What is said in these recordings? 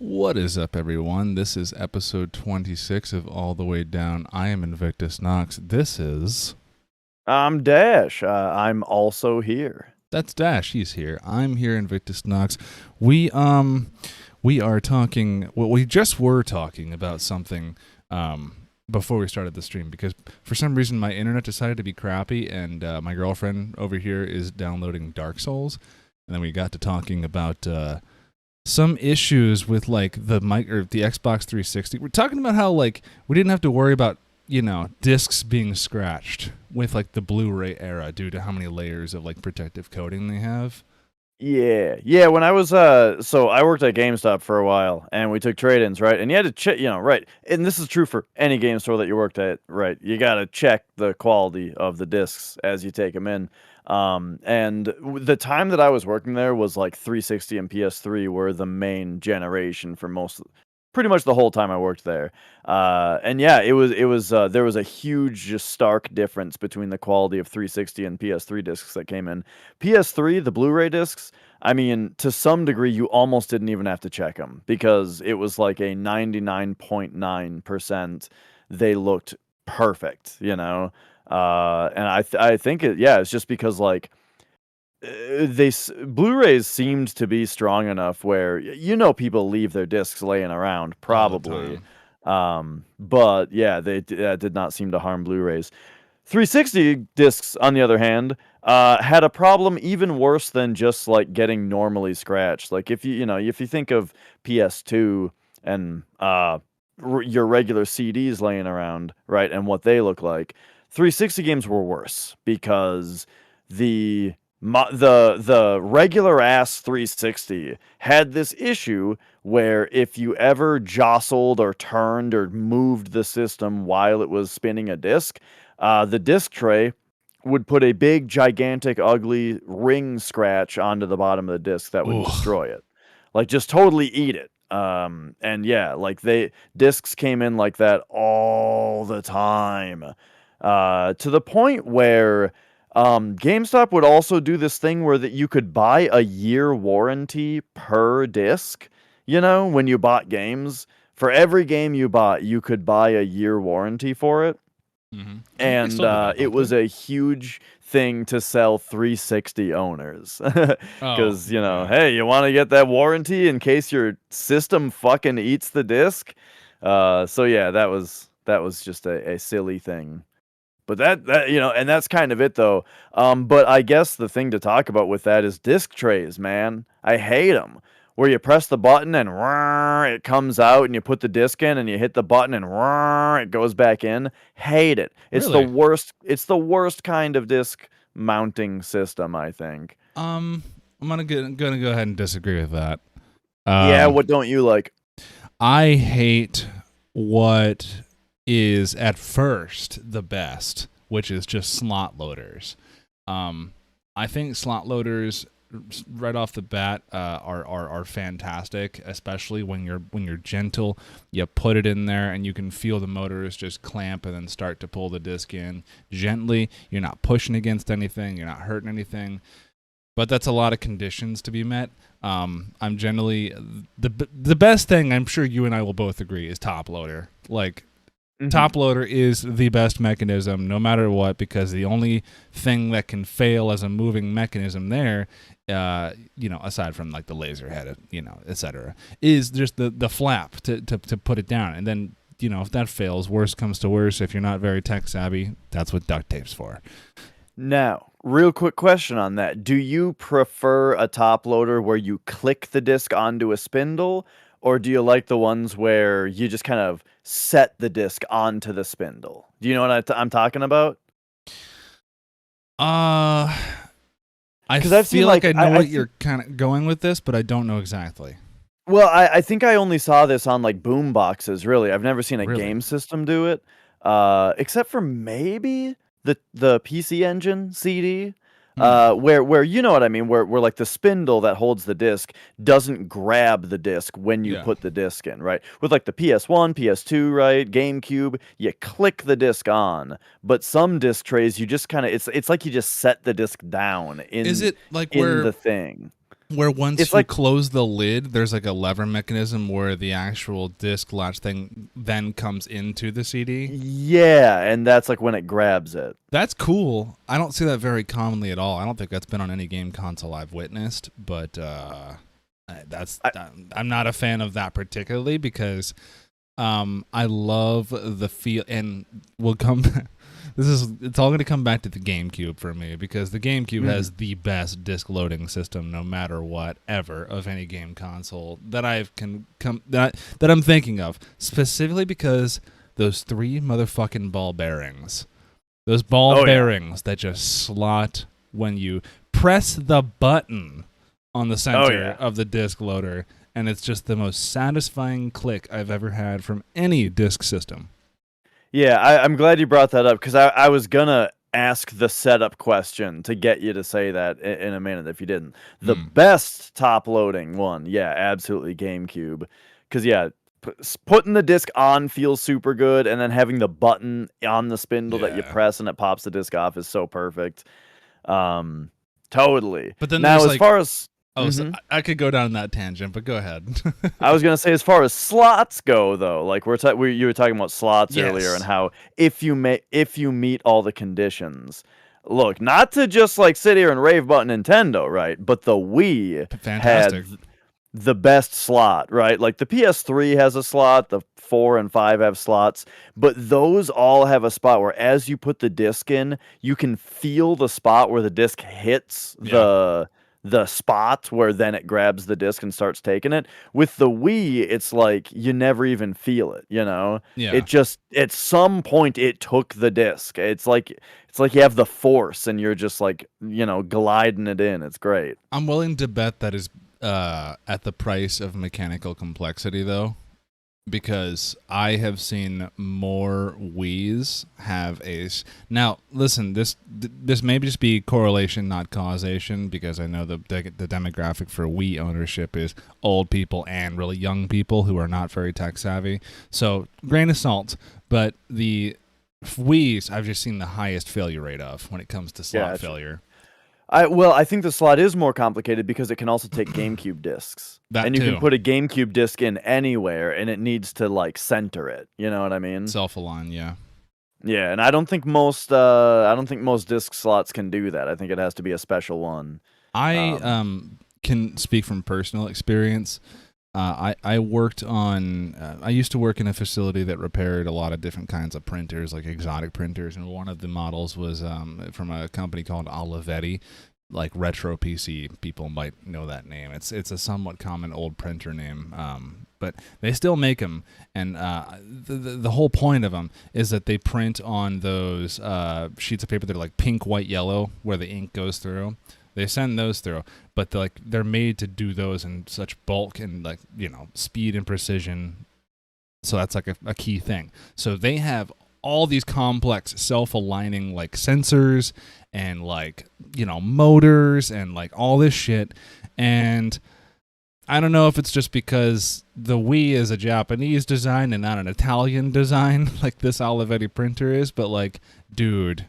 What is up, everyone? This is episode 26 of All the Way Down. I am Invictus Knox. This is... I'm Dash. I'm also here. That's Dash. He's here. I'm here, Invictus Knox. We are talking... Well, we just were talking about something before we started the stream because for some reason my internet decided to be crappy and my girlfriend over here is downloading Dark Souls. And then we got to talking about... some issues with like the mic or the Xbox 360. We're talking about how like we didn't have to worry about, discs being scratched with like the Blu-ray era due to how many layers of like protective coating they have. Yeah. When I was so I worked at GameStop for a while, and we took trade-ins, right? And you had to check, right? And this is true for any game store that you worked at, right? You got to check the quality of the discs as you take them in. The time that I was working there was like 360 and PS3 were the main generation for pretty much the whole time I worked there. And yeah, it was there was a huge, just stark difference between the quality of 360 and PS3 discs that came in. PS3, the Blu-ray discs, I mean, to some degree, you almost didn't even have to check them because it was like a 99.9%. They looked perfect, and I think it's just because like Blu-rays seemed to be strong enough where people leave their discs laying around probably, but yeah, that did not seem to harm Blu-rays. 360 discs, on the other hand, had a problem even worse than just like getting normally scratched. Like if you think of PS2 and your regular CDs laying around, right, and what they look like. 360 games were worse because the regular ass 360 had this issue where if you ever jostled or turned or moved the system while it was spinning a disc, the disc tray would put a big, gigantic, ugly ring scratch onto the bottom of the disc that would destroy it. Like, just totally eat it. And yeah, like discs came in like that all the time. To the point where GameStop would also do this thing where that you could buy a year warranty per disc. When you bought games, for every game you bought, you could buy a year warranty for it. Mm-hmm. And it was a huge thing to sell 360 owners because hey, you want to get that warranty in case your system fucking eats the disc. So yeah, that was just a silly thing. But that and that's kind of it though. But I guess the thing to talk about with that is disc trays, man. I hate them. Where you press the button and it comes out, and you put the disc in, and you hit the button and it goes back in. Hate it. It's Really? the worst. It's the worst kind of disc mounting system, I think. I'm gonna go ahead and disagree with that. Yeah, what don't you like? I hate what is at first the best, which is just slot loaders. I think slot loaders right off the bat are fantastic, especially when you're gentle. You put it in there and you can feel the motors just clamp and then start to pull the disc in gently. You're not pushing against anything, you're not hurting anything. But that's a lot of conditions to be met. I'm generally the best thing, I'm sure you and I will both agree, is top loader. Like, top loader is the best mechanism no matter what, because the only thing that can fail as a moving mechanism there, aside from like the laser head, etc., is just the flap to put it down. And then, if that fails, worse comes to worse, if you're not very tech savvy, that's what duct tape's for. Now, real quick question on that. Do you prefer a top loader where you click the disc onto a spindle, or do you like the ones where you just kind of set the disc onto the spindle? Do you know what I'm talking about? I feel like I know what you're kind of going with this, but I don't know exactly. Well, I think I only saw this on like boom boxes, really. I've never seen a game system do it, except for maybe the PC Engine CD. Where you know what I mean, where like the spindle that holds the disc doesn't grab the disc when you put the disc in, right? With like the PS1, PS2, right, GameCube, you click the disc on, but some disc trays you just kind of it's like you just set the disc down in is it like in the thing. Where once It's you like, close the lid, there's like a lever mechanism where the actual disc latch thing then comes into the CD. yeah, and that's like when it grabs it. That's cool. I don't see that very commonly at all. I don't think that's been on any game console I've witnessed, but I'm not a fan of that particularly because I love the feel, and we'll come. It's all going to come back to the GameCube for me because the GameCube has the best disc loading system, no matter what, ever of any game console that that I'm thinking of. Specifically because those 3 motherfucking ball bearings, those ball bearings that just slot when you press the button on the center of the disc loader. And it's just the most satisfying click I've ever had from any disc system. Yeah, I'm glad you brought that up because I was gonna ask the setup question to get you to say that in a minute if you didn't. The best top loading one, yeah, absolutely GameCube. Because yeah, putting the disc on feels super good, and then having the button on the spindle that you press and it pops the disc off is so perfect. Totally. But then now, as far as so I could go down that tangent, but go ahead. I was gonna say, as far as slots go, though, like you were talking about slots earlier, and how if you meet all the conditions, look, not to just like sit here and rave about Nintendo, right? But the Wii Fantastic. had the best slot, right? Like the PS3 has a slot, the 4 and 5 have slots, but those all have a spot where as you put the disc in, you can feel the spot where the disc hits the spot where then it grabs the disc and starts taking it. With the Wii, it's like you never even feel it, you know? Yeah. It just at some point it took the disc. It's like you have the force and you're just like, you know, gliding it in. It's great. I'm willing to bet that is at the price of mechanical complexity though. Because I have seen more Wiis have Ace. Now, listen, this may just be correlation, not causation, because I know the demographic for Wii ownership is old people and really young people who are not very tech savvy. So, grain of salt. But the Wiis, I've just seen the highest failure rate of when it comes to slot failure. I think the slot is more complicated because it can also take GameCube discs. And you can put a GameCube disc in anywhere, and it needs to like center it. You know what I mean? Self-align, yeah. Yeah, and I don't think most disc slots can do that. I think it has to be a special one. I can speak from personal experience. I worked on. I used to work in a facility that repaired a lot of different kinds of printers, like exotic printers, and one of the models was from a company called Olivetti, like Retro PC. People might know that name. It's a somewhat common old printer name, but they still make them. And the whole point of them is that they print on those sheets of paper that are like pink, white, yellow, where the ink goes through. They send those through, but they're made to do those in such bulk and like, you know, speed and precision. So that's like a key thing. So they have all these complex self-aligning like sensors and like, you know, motors and like all this shit. And I don't know if it's just because the Wii is a Japanese design and not an Italian design like this Olivetti printer is, but like, dude,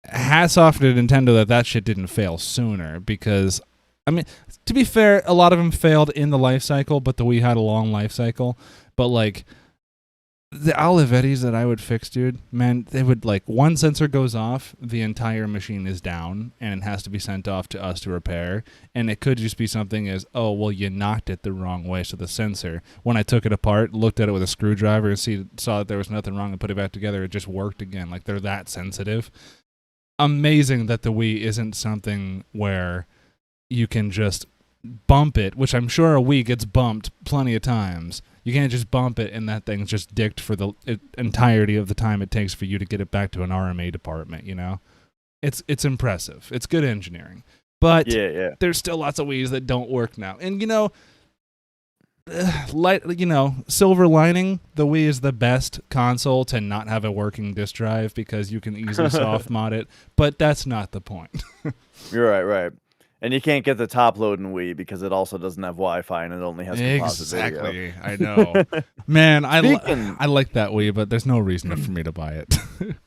hats off to Nintendo that shit didn't fail sooner, because I mean, to be fair, a lot of them failed in the life cycle, but the Wii had a long life cycle. But like the Olivettis that I would fix, dude, man, they would like one sensor goes off, the entire machine is down, and it has to be sent off to us to repair. And it could just be something as, oh, well, you knocked it the wrong way, so the sensor, when I took it apart, looked at it with a screwdriver and saw that there was nothing wrong and put it back together, it just worked again. Like they're that sensitive. Amazing that the Wii isn't something where you can just bump it, which I'm sure a Wii gets bumped plenty of times. You can't just bump it and that thing's just dicked for the entirety of the time it takes for you to get it back to an RMA department, you know? It's impressive. It's good engineering. But there's still lots of Wiis that don't work now. And, you know, silver lining, the Wii is the best console to not have a working disk drive because you can easily soft mod it, but that's not the point. You're right. And you can't get the top loading Wii because it also doesn't have Wi-Fi and it only has composite video. I know. Man, I like that Wii, but there's no reason for me to buy it.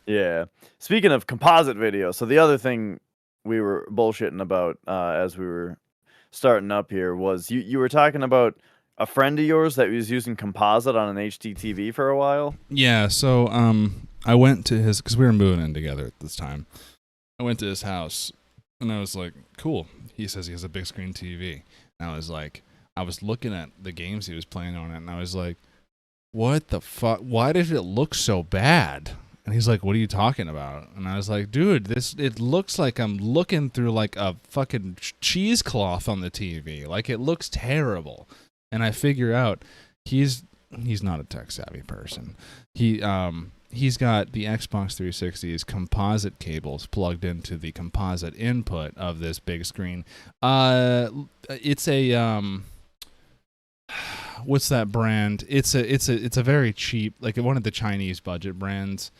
Yeah. Speaking of composite video, so the other thing we were bullshitting about as we were starting up here was you were talking about a friend of yours that was using Composite on an HDTV for a while. Yeah, so I went to his, because we were moving in together at this time. I went to his house, and I was like, cool. He says he has a big screen TV. And I was like, I was looking at the games he was playing on it, and I was like, what the fuck? Why does it look so bad? And he's like, what are you talking about? And I was like, dude, it looks like I'm looking through like a fucking cheesecloth on the TV. Like, it looks terrible. And I figure out he's not a tech savvy person. He's got the Xbox 360's composite cables plugged into the composite input of this big screen. It's a what's that brand? It's a very cheap, like one of the Chinese budget brands.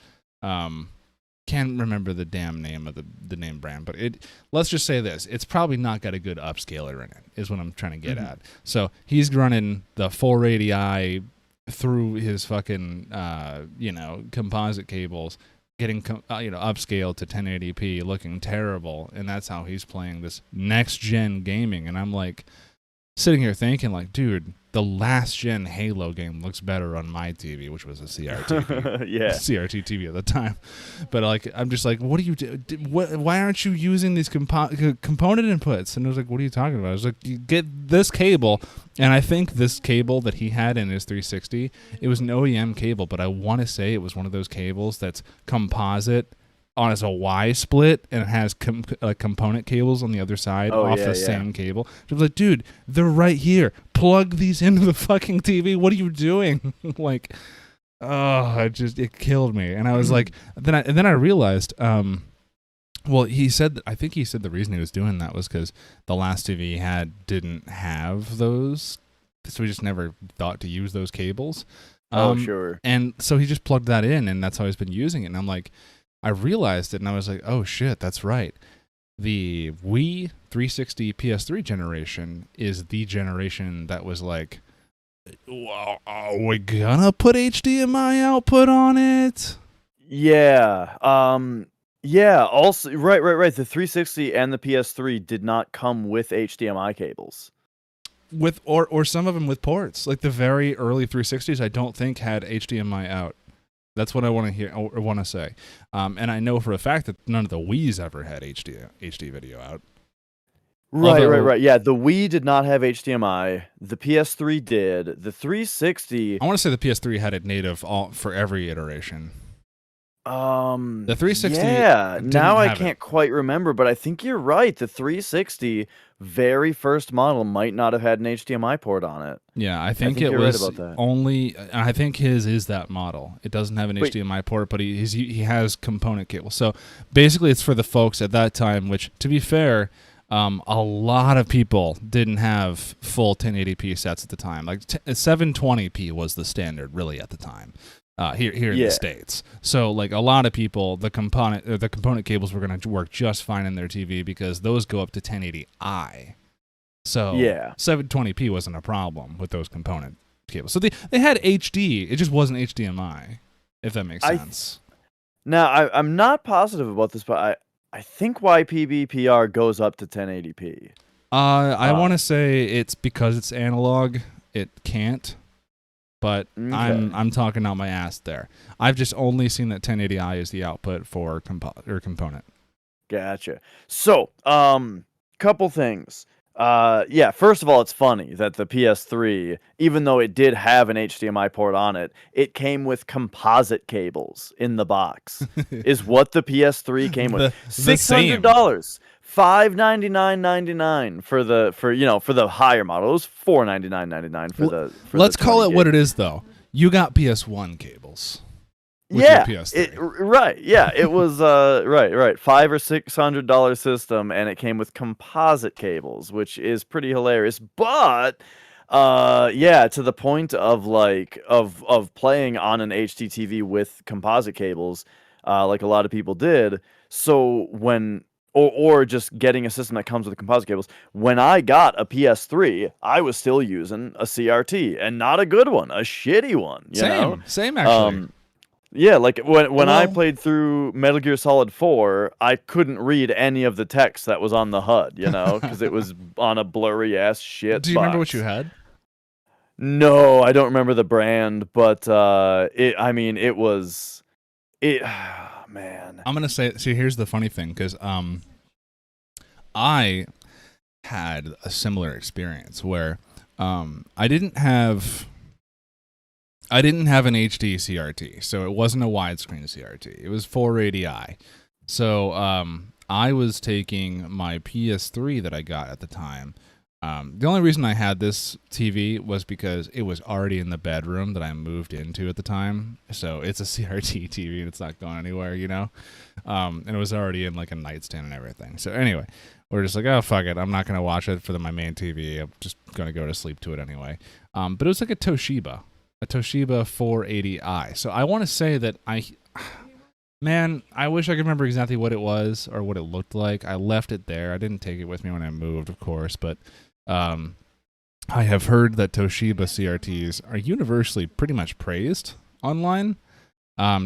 Can't remember the damn name of the name brand, but let's just say this: it's probably not got a good upscaler in it. Is what I'm trying to get at. So he's running the 480i through his fucking composite cables, getting upscaled to 1080p, looking terrible, and that's how he's playing this next gen gaming. And I'm like sitting here thinking, like, dude, the last gen Halo game looks better on my TV, which was a CRT yeah, CRT TV at the time. But like, I'm just like, what do you do? Why aren't you using these component inputs? And I was like, what are you talking about? I was like, you get this cable, and I think this cable that he had in his 360, it was an OEM cable, but I want to say it was one of those cables that's composite on as a Y split, and it has component cables on the other side same cable. I was like, dude, they're right here. Plug these into the fucking TV. What are you doing? Like, it killed me. And I was like, then I realized, well, he said, I think he said the reason he was doing that was because the last TV he had didn't have those, so he just never thought to use those cables. Sure. And so he just plugged that in, and that's how he's been using it. And I'm like, I realized it, and I was like, oh shit, that's right. The Wii 360 PS3 generation is the generation that was like, well, are we gonna put HDMI output on it? Yeah. Yeah. Also, right. The 360 and the PS3 did not come with HDMI cables. With or some of them with ports. Like the very early 360s, I don't think had HDMI out. That's what I want to hear or want to say. And I know for a fact that none of the Wii's ever had HD video out. Right. Yeah, the Wii did not have HDMI. The PS3 did. The 360. I want to say the PS3 had it native for every iteration. The 360. Yeah, now I can't quite remember, but I think you're right. The 360 very first model might not have had an HDMI port on it. Yeah, I think it you're was right about that. only. I think his is that model. It doesn't have an HDMI port, but he has component cable. So basically, it's for the folks at that time. Which, to be fair, a lot of people didn't have full 1080p sets at the time. Like 720p was the standard, really, at the time. Here in the States. So like a lot of people, the component cables were going to work just fine in their TV because those go up to 1080i. So 720p wasn't a problem with those component cables. So they had HD, it just wasn't HDMI, if that makes sense. Now I'm not positive about this, but I think YPBPR goes up to 1080p. I want to say it's because it's analog, it can't. But okay. I'm talking out my ass there. I've just only seen that 1080i is the output for component. Gotcha. So, couple things. First of all, it's funny that the PS3, even though it did have an HDMI port on it, it came with composite cables in the box. Is what the PS3 came with. $600. $599.99 for the higher model. It was $499.99 for the. Let's call it what it is, though. You got PS1 cables. Yeah, right. Yeah, it was right. $500 or $600 system, and it came with composite cables, which is pretty hilarious. But to the point of of playing on an HDTV with composite cables, like a lot of people did. So when or just getting a system that comes with composite cables. When I got a PS3, I was still using a CRT, and not a good one, a shitty one. Same actually. Yeah, like when I Well, played through Metal Gear Solid 4, I couldn't read any of the text that was on the HUD, because it was on a blurry ass shit do you remember what you box. had? No, I don't remember the brand, but it was it man. I'm gonna say. See, here's the funny thing, because I had a similar experience where I didn't have an HD CRT, so it wasn't a widescreen CRT. It was 480i. So I was taking my PS3 that I got at the time. The only reason I had this TV was because it was already in the bedroom that I moved into at the time. So it's a CRT TV and it's not going anywhere, and it was already in like a nightstand and everything. So anyway, we're just like, oh, fuck it. I'm not going to watch it for my main TV. I'm just going to go to sleep to it anyway. But it was like a Toshiba 480i. So I want to say that man, I wish I could remember exactly what it was or what it looked like. I left it there. I didn't take it with me when I moved, of course, but I have heard that Toshiba CRTs are universally pretty much praised online,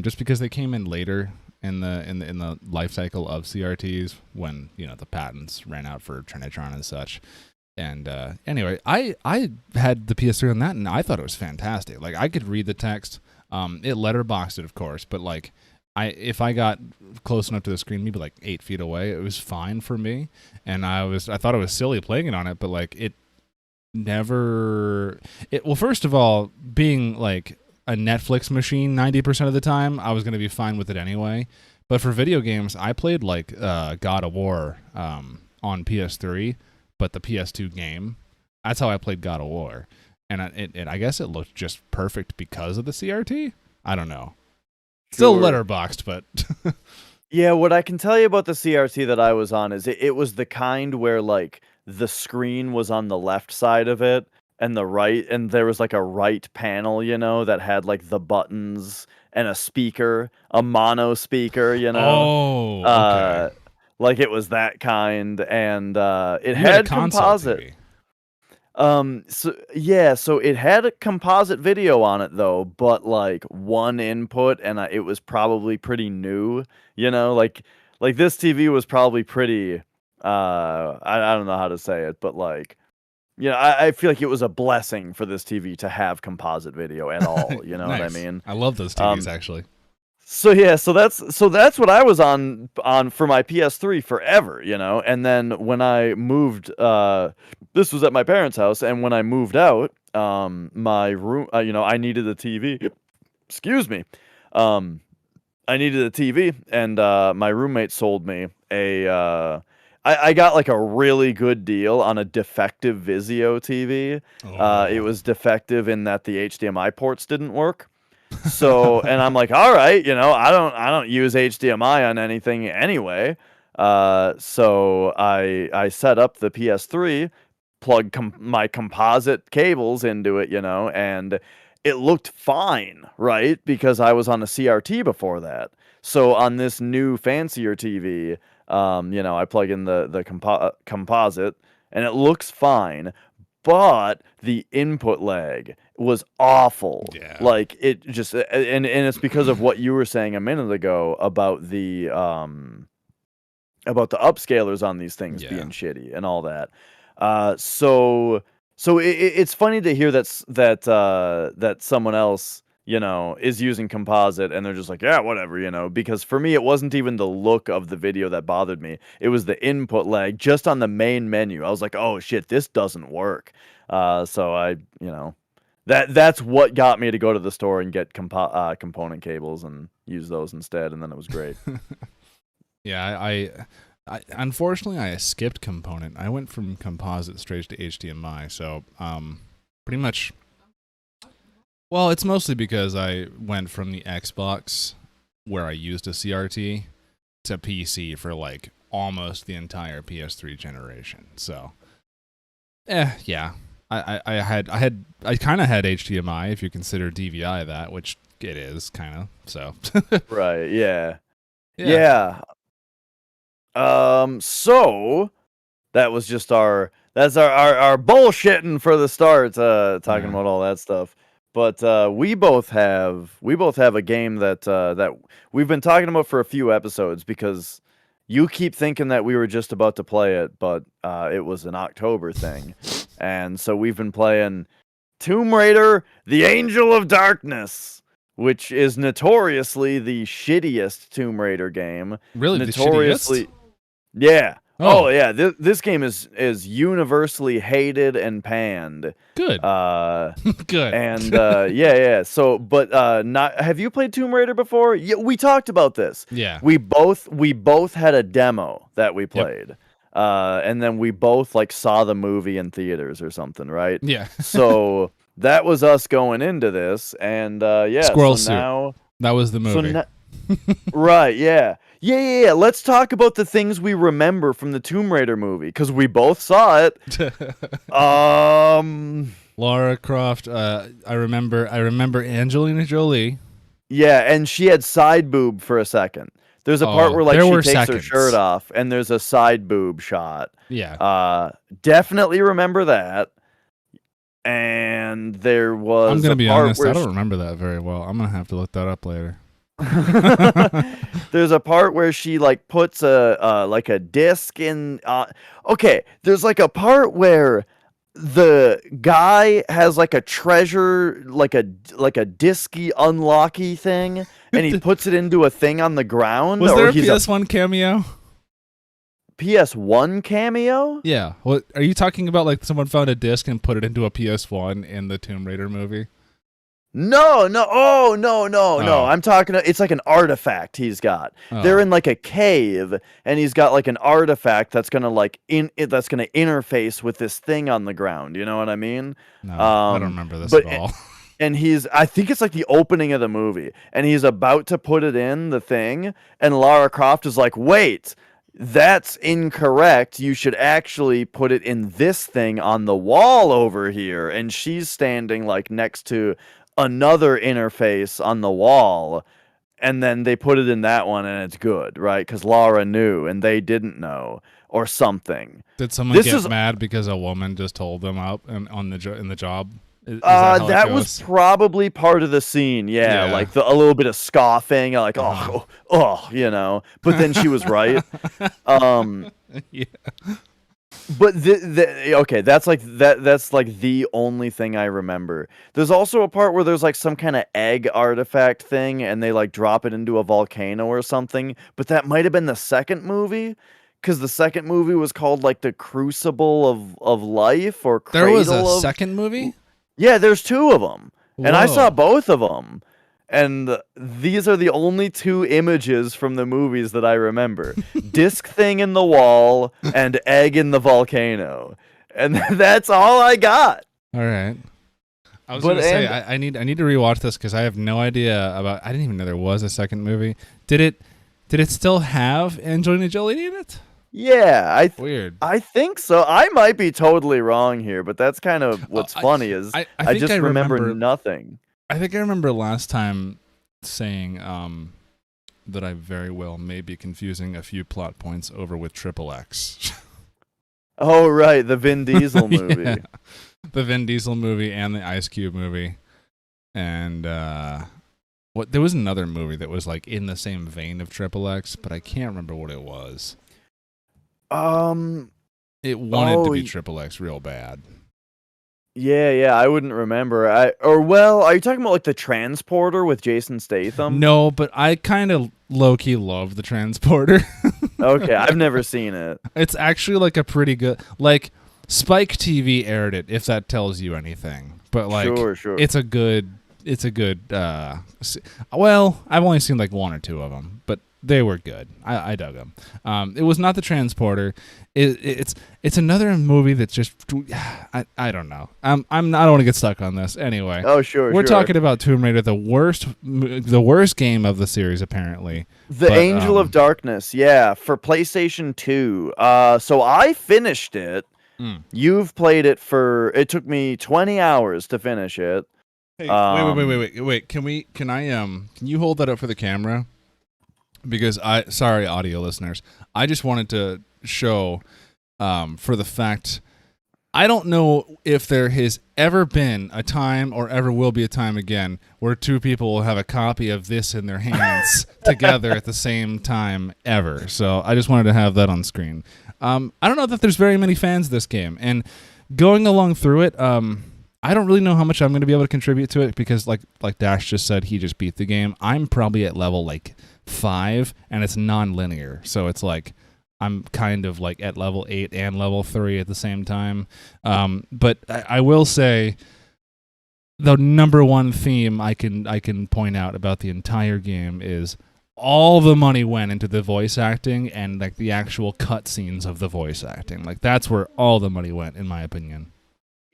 just because they came in later in the life cycle of CRTs when the patents ran out for Trinitron and such. And anyway, I had the PS3 on that, and I thought it was fantastic. Like, I could read the text. It letterboxed it, of course, but like, if I got close enough to the screen, maybe like 8 feet away, it was fine for me. And I thought it was silly playing it on it, but like, well, first of all, being like a Netflix machine 90% of the time, I was going to be fine with it anyway. But for video games, I played like God of War on PS3, but the PS2 game. That's how I played God of War. And I guess it looked just perfect because of the CRT. I don't know. Still Sure. letterboxed, but Yeah, what I can tell you about the CRT that I was on is it was the kind where like the screen was on the left side of it and the right, and there was like a right panel, that had like the buttons and a speaker, a mono speaker, oh, okay. Uh like it was that kind, and it You had a had console composite. TV. So it had a composite video on it though, but like one input, and it was probably pretty new, like this TV was probably pretty, I don't know how to say it, but like, I feel like it was a blessing for this TV to have composite video at all, you know what I Nice. mean? I love those TVs actually. So yeah, so that's what I was on for my PS3 forever, and then when I moved, this was at my parents' house, and when I moved out, my room, I needed a TV. Excuse me, um, I needed a TV, and my roommate sold me I got like a really good deal on a defective Vizio TV. It Oh. was defective in that the HDMI ports didn't work. So, and I'm like, all right, I don't use HDMI on anything anyway. So I set up the PS3, plugged my composite cables into it, and it looked fine, right? Because I was on a CRT before that. So on this new fancier TV, I plug in the composite, and it looks fine, but the input lag was awful. Yeah. Like it just, and it's because of what you were saying a minute ago about the upscalers on these things Yeah. being shitty and all that. So it's funny to hear that someone else, is using composite, and they're just like, yeah, whatever, because for me, it wasn't even the look of the video that bothered me. It was the input lag just on the main menu. I was like, oh shit, this doesn't work. So that's what got me to go to the store and get component cables and use those instead, and then it was great. Yeah, I unfortunately I skipped component. I went from composite straight to HDMI. So pretty much. Well, it's mostly because I went from the Xbox, where I used a CRT, to PC for like almost the entire PS3 generation. So, yeah. I kind of had HDMI if you consider DVI that, which it is kind of. So, Right, yeah. yeah. So that was just our bullshitting for the start, talking Yeah. about all that stuff. But we both have a game that that we've been talking about for a few episodes because you keep thinking that we were just about to play it, but it was an October thing, and so we've been playing Tomb Raider: The Angel of Darkness, which is notoriously the shittiest Tomb Raider game. Really, Notoriously, the shittiest? yeah. Oh. Oh yeah, this game is universally hated and panned. Good. Good. And yeah. So, but not. Have you played Tomb Raider before? Yeah, we talked about this. Yeah. We both had a demo that we played, and then we both like saw the movie in theaters or something, right? Yeah. So that was us going into this, and yeah. Squirrel so suit. now, That was the movie. right? Yeah. Yeah. Let's talk about the things we remember from the Tomb Raider movie because we both saw it. Lara Croft. I remember Angelina Jolie. Yeah, and she had side boob for a second. There's a part where like she takes her shirt off, and there's a side boob shot. Yeah. Definitely remember that. And there was. I'm gonna be honest. I don't she... remember that very well. I'm gonna have to look that up later. There's a part where she like puts a like a disc in. Okay, there's like a part where the guy has like a treasure, like a disky unlocky thing, and he puts it into a thing on the ground. Was there a PS1 cameo? PS1 cameo? Yeah. What are you talking about? Like someone found a disc and put it into a PS1 in the Tomb Raider movie? No. I'm talking. It's like an artifact he's got. They're in like a cave, and he's got like an artifact that's gonna that's gonna interface with this thing on the ground. You know what I mean? No, I don't remember this at all. And I think it's like the opening of the movie, and he's about to put it in the thing, and Lara Croft is like, "Wait, that's incorrect. You should actually put it in this thing on the wall over here." And she's standing like next to another interface on the wall, and then they put it in that one, and it's good, right? Because Lara knew and they didn't know, or something. Did someone get mad because a woman just told them up and in the job? Is that was probably part of the scene, yeah. Like a little bit of scoffing, like you know. But then she was right. Yeah. But okay, that's like the only thing I remember. There's also a part where there's like some kind of egg artifact thing, and they like drop it into a volcano or something. But that might have been the second movie, because the second movie was called like the Crucible of Life or Cradle. There was a second movie? Yeah, there's two of them, and I saw Whoa. both of them. And these are the only two images from the movies that I remember. Disc thing in the wall and egg in the volcano. And that's all I got. All right. I was going to say, I need to rewatch this because I have no idea about... I didn't even know there was a second movie. Did it still have Angelina Jolie in it? Yeah. Weird. I think so. I might be totally wrong here, but that's kind of what's funny is I just remember nothing. I think I remember last time saying that I very well may be confusing a few plot points over with Triple X. Oh, right. The Vin Diesel movie. Yeah. The Vin Diesel movie and the Ice Cube movie. And there was another movie that was like in the same vein of Triple X, but I can't remember what it was. It wanted to be Triple X real bad. Yeah, I wouldn't remember. Are you talking about like the Transporter with Jason Statham? No, but I kind of low-key love the Transporter. Okay, I've never seen it. It's actually like a pretty good, like Spike TV aired it, if that tells you anything. But like, sure. It's a good. Well, I've only seen like one or two of them, but they were good. I dug them. It was not the Transporter. It's another movie that's just I don't know. I don't want to get stuck on this anyway. Oh sure. We're talking about Tomb Raider, the worst game of the series apparently. Angel of Darkness, yeah, for PlayStation 2. So I finished it. You've played it it took me 20 hours to finish it. Hey, wait. Can you hold that up for the camera? Because sorry, audio listeners, I just wanted to show, for the fact, I don't know if there has ever been a time or ever will be a time again where two people will have a copy of this in their hands together at the same time ever. So I just wanted to have that on screen. I don't know that there's very many fans of this game, and going along through it, I don't really know how much I'm going to be able to contribute to it because, like Dash just said, he just beat the game. I'm probably at level like 5, and it's non-linear, so it's like I'm kind of like at level 8 and level 3 at the same time. But I will say the number one theme I can point out about the entire game is all the money went into the voice acting and like the actual cutscenes of the voice acting. Like that's where all the money went, in my opinion.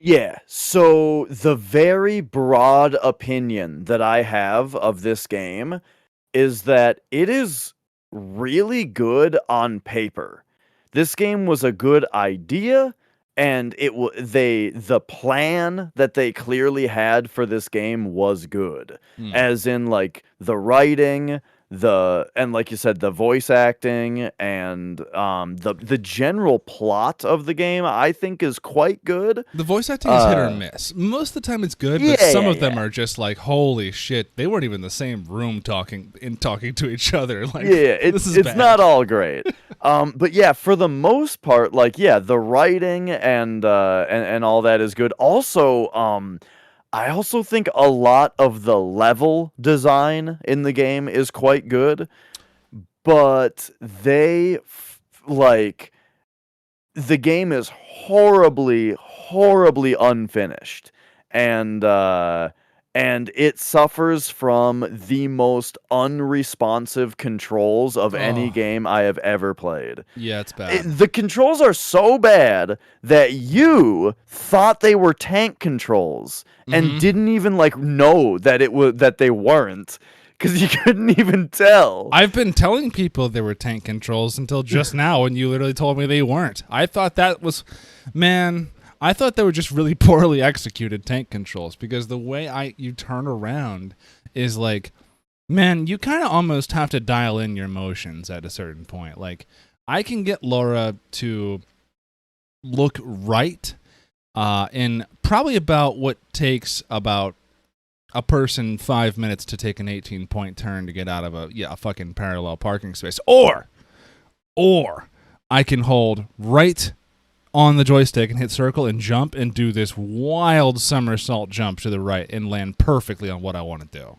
Yeah, so the very broad opinion that I have of this game is that it is really good on paper. This game was a good idea, and the plan that they clearly had for this game was good. As in like the writing, and like you said, the voice acting and the general plot of the game I think is quite good. The voice acting is hit or miss. Most of the time it's good, but some of them are just like, holy shit, they weren't even in the same room talking to each other. Like, it's not all great. But yeah, for the most part, like the writing and all that is good. Also, I also think a lot of the level design in the game is quite good, but the game is horribly, horribly unfinished, and it suffers from the most unresponsive controls of any game I have ever played. Yeah, it's bad. The controls are so bad that you thought they were tank controls and didn't even like know that they weren't, because you couldn't even tell. I've been telling people they were tank controls until just now, and you literally told me they weren't. I thought that was, man. I thought they were just really poorly executed tank controls, because the way you turn around is like, man, you kind of almost have to dial in your motions at a certain point. Like, I can get Laura to look right in probably about what takes about a person 5 minutes to take an 18-point turn to get out of a fucking parallel parking space. Or I can hold right on the joystick and hit circle and jump and do this wild somersault jump to the right and land perfectly on what I want to do.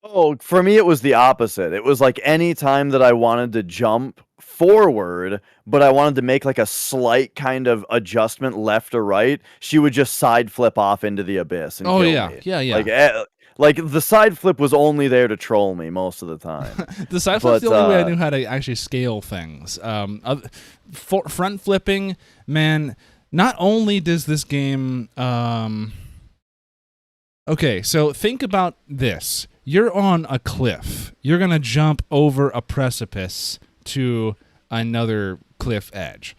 Oh, for me, it was the opposite. It was like any time that I wanted to jump forward, but I wanted to make like a slight kind of adjustment left or right, she would just side flip off into the abyss and kill me. Yeah. Like the side flip was only there to troll me most of the time. The side flip's the only way I knew how to actually scale things. Front flipping, man, not only does this game... Okay, so think about this. You're on a cliff. You're going to jump over a precipice to another cliff edge.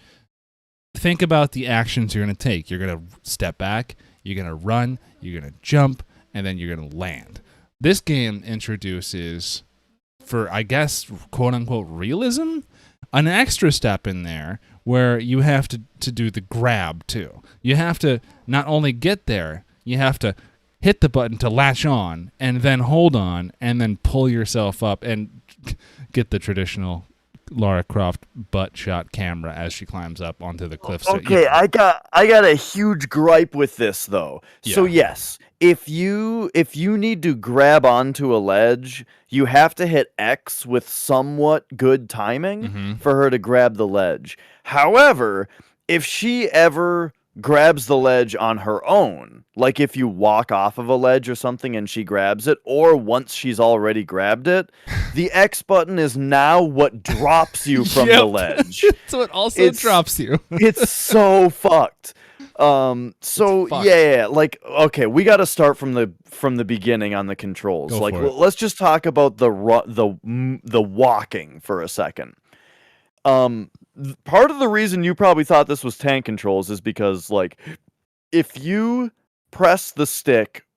Think about the actions you're going to take. You're going to step back, you're going to run, you're going to jump, and then you're going to land. This game introduces, for, I guess, quote-unquote realism, an extra step in there where you have to do the grab, too. You have to not only get there, you have to hit the button to latch on, and then hold on, and then pull yourself up and get the traditional Lara Croft butt shot camera as she climbs up onto the cliff. Okay, I got a huge gripe with this though. Yeah. So yes, if you need to grab onto a ledge, you have to hit X with somewhat good timing for her to grab the ledge. However, if she ever grabs the ledge on her own, like if you walk off of a ledge or something and she grabs it, or once she's already grabbed it, the X button is now what drops you from the ledge. So it also drops you. It's so fucked. Like, okay, we got to start from the beginning on the controls. Like, let's just talk about the walking for a second. Part of the reason you probably thought this was tank controls is because, like, if you press the stick,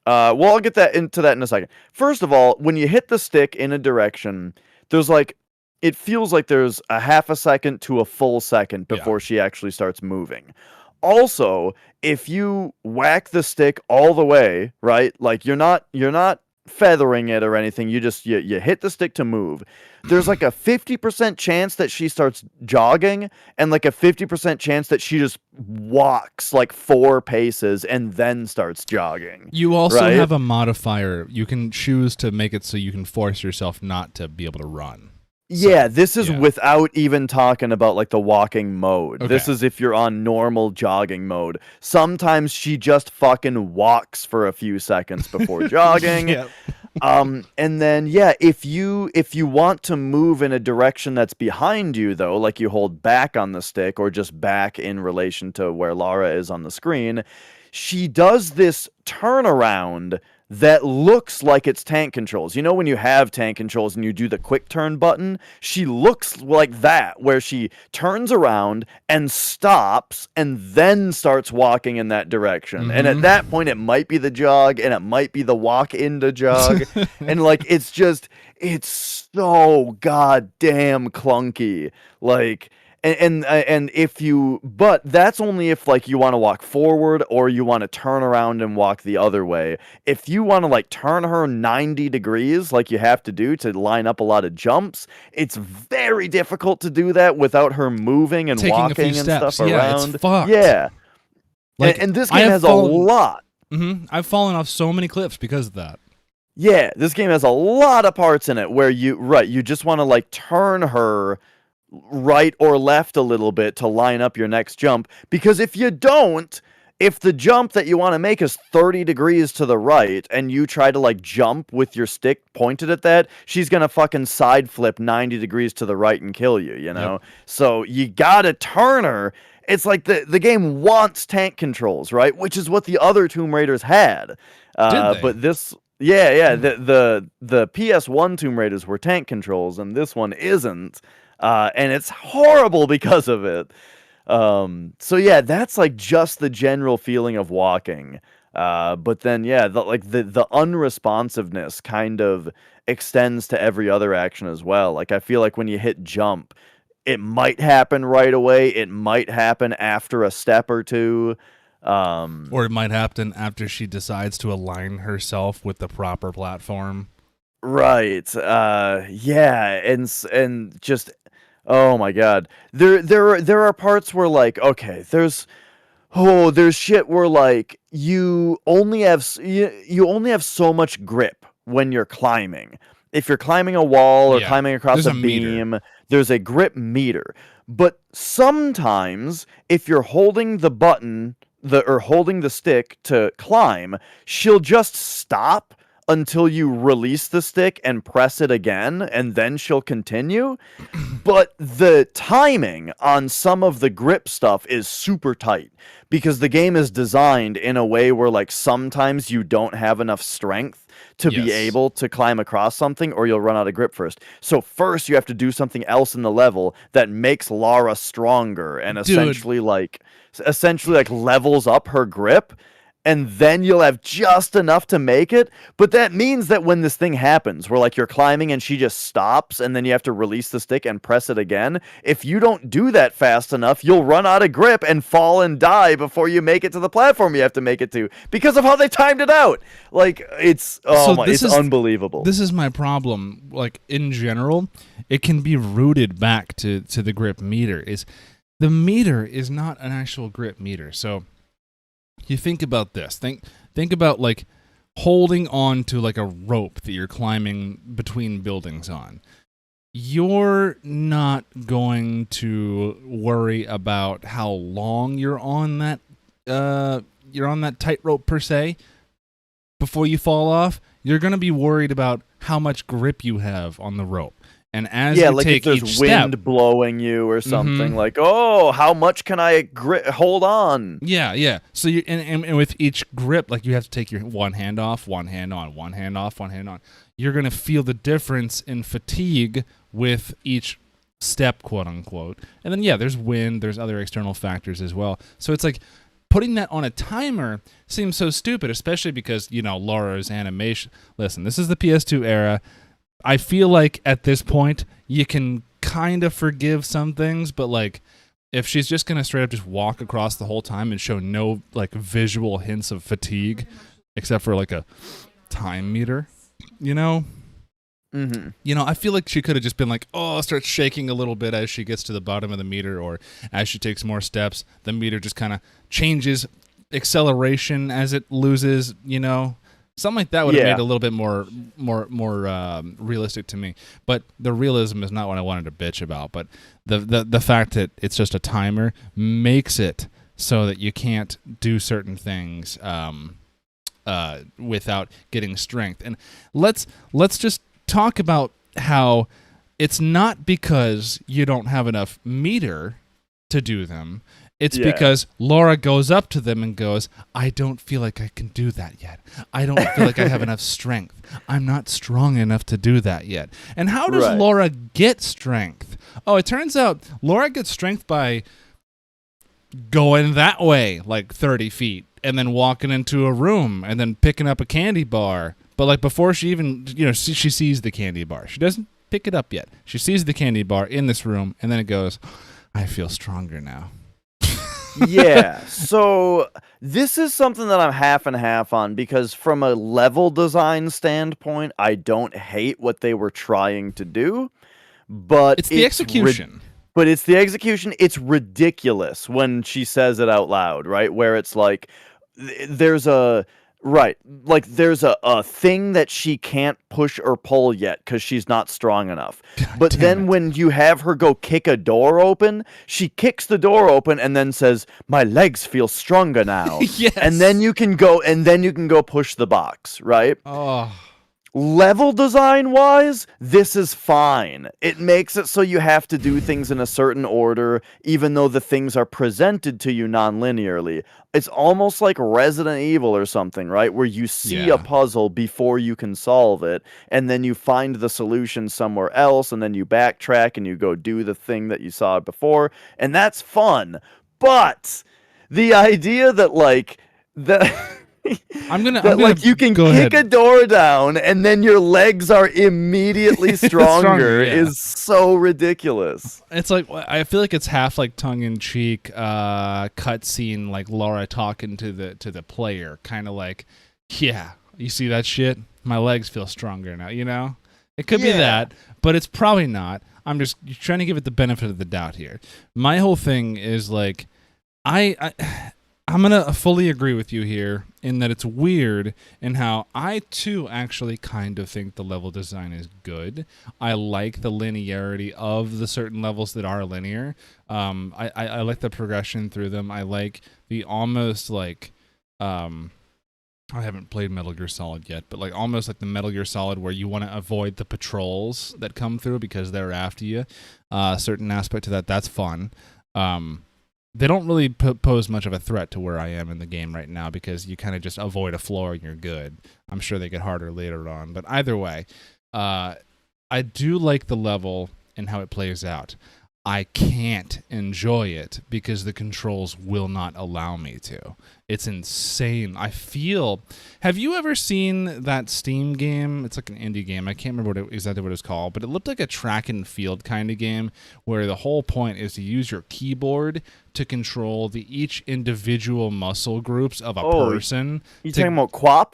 I'll get into that in a second. First of all, when you hit the stick in a direction, there's like, it feels like there's a half a second to a full second before she actually starts moving. also, if you whack the stick all the way, right? Like you're not feathering it or anything. You hit the stick to move. There's like a 50% chance that she starts jogging and like a 50% chance that she just walks like 4 paces and then starts jogging. You also right? have a modifier. You can choose to make it so you can force yourself not to be able to run. Yeah, this is yeah. without even talking about like the walking mode. Okay. This is if you're on normal jogging mode. Sometimes she just fucking walks for a few seconds before jogging. Yep. And then yeah, if you want to move in a direction that's behind you though, like you hold back on the stick or just back in relation to where Lara is on the screen, she does this turnaround that looks like it's tank controls. You know when you have tank controls and you do the quick turn button? She looks like that, where she turns around and stops and then starts walking in that direction. And at that point, it might be the jog and it might be the walk into jog. And like, it's so goddamn clunky. Like, and if you, but that's only if like you want to walk forward or you want to turn around and walk the other way. If you want to like turn her 90 degrees like you have to do to line up a lot of jumps, it's very difficult to do that without her moving and Taking walking and steps. stuff around. It's fucked. Yeah. Like, and this game has a lot. I've fallen off so many cliffs because of that. Yeah, this game has a lot of parts in it where you just want to like turn her right or left a little bit to line up your next jump, because if you don't, if the jump that you want to make is 30 degrees to the right and you try to like jump with your stick pointed at that, she's gonna fucking side flip 90 degrees to the right and kill you, you know? Yep. So you gotta turn her. It's like the game wants tank controls, right? Which is what the other Tomb Raiders had. Did they? But this the PS1 Tomb Raiders were tank controls and this one isn't. And it's horrible because of it. So yeah, that's like just the general feeling of walking. But then yeah, the unresponsiveness kind of extends to every other action as well. Like I feel like when you hit jump, it might happen right away. It might happen after a step or two. Or it might happen after she decides to align herself with the proper platform. Right. Yeah, and just oh my god. There are parts where like okay, there's shit where like you only have so much grip when you're climbing. If you're climbing a wall or climbing across a beam, there's a grip meter. But sometimes if you're holding the button or holding the stick to climb, she'll just stop until you release the stick and press it again, and then she'll continue. But the timing on some of the grip stuff is super tight because the game is designed in a way where like sometimes you don't have enough strength to be able to climb across something or you'll run out of grip first. So first you have to do something else in the level that makes Lara stronger and essentially like levels up her grip. And then you'll have just enough to make it. But that means that when this thing happens, where like you're climbing and she just stops and then you have to release the stick and press it again, if you don't do that fast enough, you'll run out of grip and fall and die before you make it to the platform you have to make it to because of how they timed it out. Like it's unbelievable. This is my problem. Like in general, it can be rooted back to the grip meter. The meter is not an actual grip meter. So you think about this. Think about like holding on to like a rope that you're climbing between buildings on. You're not going to worry about how long you're on that tightrope per se before you fall off. You're going to be worried about how much grip you have on the rope. And as you like take if there's each wind step, blowing you or something, like, oh, how much can I hold on? Yeah. So you and with each grip, like you have to take your one hand off, one hand on, one hand off, one hand on. You're gonna feel the difference in fatigue with each step, quote unquote. And then there's wind, there's other external factors as well. So it's like putting that on a timer seems so stupid, especially because Laura's animation. Listen, this is the PS2 era. I feel like at this point you can kind of forgive some things, but like if she's just going to straight up just walk across the whole time and show no like visual hints of fatigue except for like a time meter, you know? Mm-hmm. You know, I feel like she could have just been like, oh, starts shaking a little bit as she gets to the bottom of the meter, or as she takes more steps, the meter just kind of changes acceleration as it loses, you know? Something like that would have made it a little bit more realistic to me. But the realism is not what I wanted to bitch about. But the fact that it's just a timer makes it so that you can't do certain things without getting strength. And let's just talk about how it's not because you don't have enough meter to do them. It's because Laura goes up to them and goes, I don't feel like I can do that yet. I don't feel like I have enough strength. I'm not strong enough to do that yet. And how does Laura get strength? Oh, it turns out Laura gets strength by going that way, like 30 feet, and then walking into a room, and then picking up a candy bar. But like before she even, you know, she sees the candy bar. She doesn't pick it up yet. She sees the candy bar in this room, and then it goes, I feel stronger now. Yeah, so this is something that I'm half and half on, because from a level design standpoint, I don't hate what they were trying to do, but it's the execution. But it's the execution. It's ridiculous when she says it out loud, right? Where it's like, there's a thing that she can't push or pull yet because she's not strong enough. But then when you have her go kick a door open, she kicks the door open and then says, my legs feel stronger now. Yes. And then you can go push the box, right? Oh. Level design wise, this is fine. It makes it so you have to do things in a certain order, even though the things are presented to you non-linearly. It's almost like Resident Evil or something, right? Where you see a puzzle before you can solve it, and then you find the solution somewhere else, and then you backtrack and you go do the thing that you saw before, and that's fun. But the idea that like you can kick a door down and then your legs are immediately stronger is so ridiculous. It's like, I feel like it's half like tongue-in-cheek cutscene, like Laura talking to the player, kind of like, yeah, you see that shit? My legs feel stronger now, you know? It could be that, but it's probably not. I'm just trying to give it the benefit of the doubt here. My whole thing is like, I'm going to fully agree with you here in that it's weird in how I, too, actually kind of think the level design is good. I like the linearity of the certain levels that are linear. I like the progression through them. I like the almost like... I haven't played Metal Gear Solid yet, but like almost like the Metal Gear Solid where you want to avoid the patrols that come through because they're after you. Certain aspect to that's fun. They don't really pose much of a threat to where I am in the game right now because you kind of just avoid a floor and you're good. I'm sure they get harder later on. But either way, I do like the level and how it plays out. I can't enjoy it because the controls will not allow me to. It's insane. Have you ever seen that Steam game? It's like an indie game. I can't remember exactly what it was called, but it looked like a track and field kind of game where the whole point is to use your keyboard to control each individual muscle groups of a person. You talking about QWOP?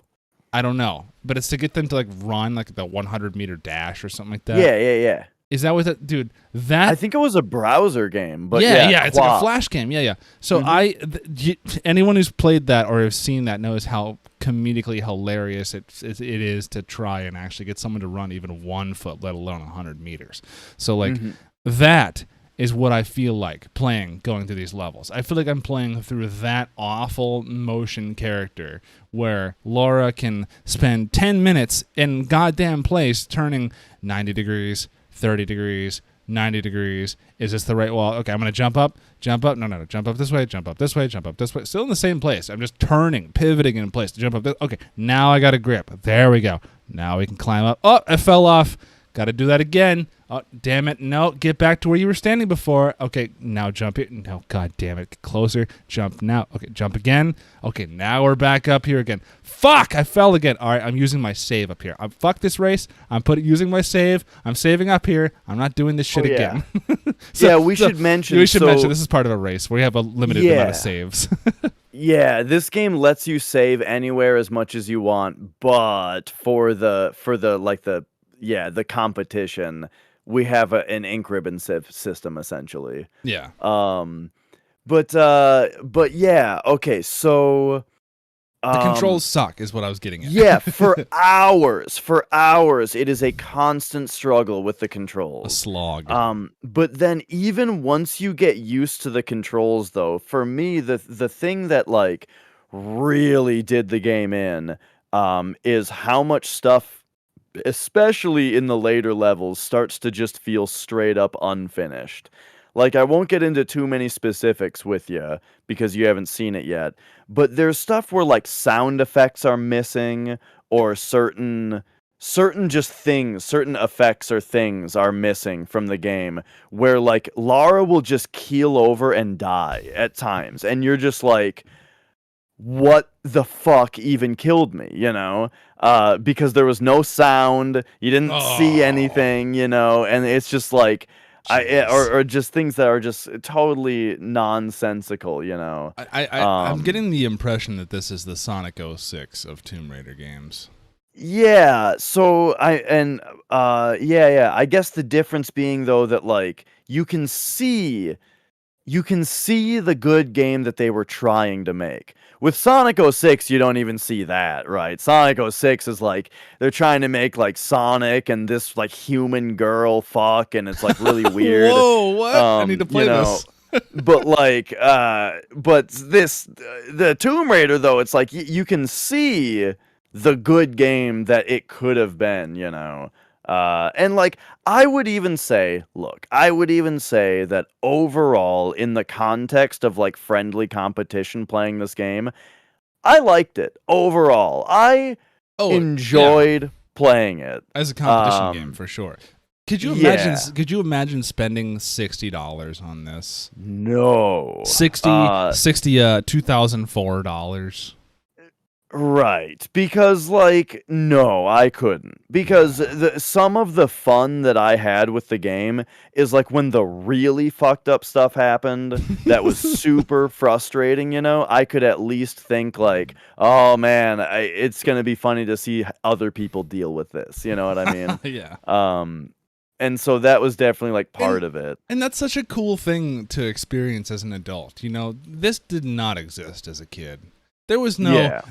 I don't know, but it's to get them to like run like the 100-meter dash or something like that. Yeah. Is that what that, dude? That I think it was a browser game, but yeah, it's like a flash game. Yeah. So anyone who's played that or has seen that knows how comedically hilarious it is to try and actually get someone to run even 1 foot, let alone 100 meters. So like that is what I feel like going through these levels. I feel like I'm playing through that awful motion character where Laura can spend 10 minutes in goddamn place turning 90 degrees, 30 degrees, 90 degrees. Is this the right wall? Okay, I'm going to jump up. No. Jump up this way, jump up this way, jump up this way. Still in the same place. I'm just pivoting in place to jump up this. Okay, now I got a grip. There we go. Now we can climb up. Oh, I fell off. Got to do that again. Oh, damn it. No, get back to where you were standing before. Okay, now jump it. No, god damn it. Get closer. Jump now. Okay, jump again. Okay, now we're back up here again. Fuck, I fell again. All right, I'm using my save up here. Fuck this race. I'm using my save. I'm saving up here. I'm not doing this shit again. We should mention. We should mention this is part of a race where we have a limited amount of saves. Yeah, this game lets you save anywhere as much as you want, but for the competition, we have an ink ribbon system essentially. Yeah. But yeah, okay, so the controls suck is what I was getting at. Yeah, for hours, it is a constant struggle with the controls. A slog. But then even once you get used to the controls, though, for me, the thing that like really did the game in is how much stuff, especially in the later levels, starts to just feel straight up unfinished. Like, I won't get into too many specifics with you because you haven't seen it yet, but there's stuff where, like, sound effects are missing or certain effects or things are missing from the game where, like, Lara will just keel over and die at times, and you're just like, what the fuck even killed me, you know? Because there was no sound, you didn't see anything, you know, and it's just like... or just things that are just totally nonsensical, you know. I'm getting the impression that this is the Sonic 06 of Tomb Raider games. Yeah, so I guess the difference being though that like you can see the good game that they were trying to make. With Sonic 06, you don't even see that, right? Sonic 06 is like, they're trying to make like Sonic and this like human girl fuck, and it's like really weird. Whoa, what? I need to play this. But like, the Tomb Raider though, it's like you can see the good game that it could have been, you know? And like, I would even say that overall, in the context of like friendly competition playing this game, I liked it. Overall, I enjoyed playing it as a competition game for sure. Could you imagine? Could you imagine spending $60 on this? No, $2,004. Right, because like no, I couldn't, because some of the fun that I had with the game is like when the really fucked up stuff happened that was super frustrating, you know, I could at least think like, oh man, it's gonna be funny to see other people deal with this, you know what I mean? Yeah. And so that was definitely like part of it. And that's such a cool thing to experience as an adult, you know. This did not exist as a kid. There was no,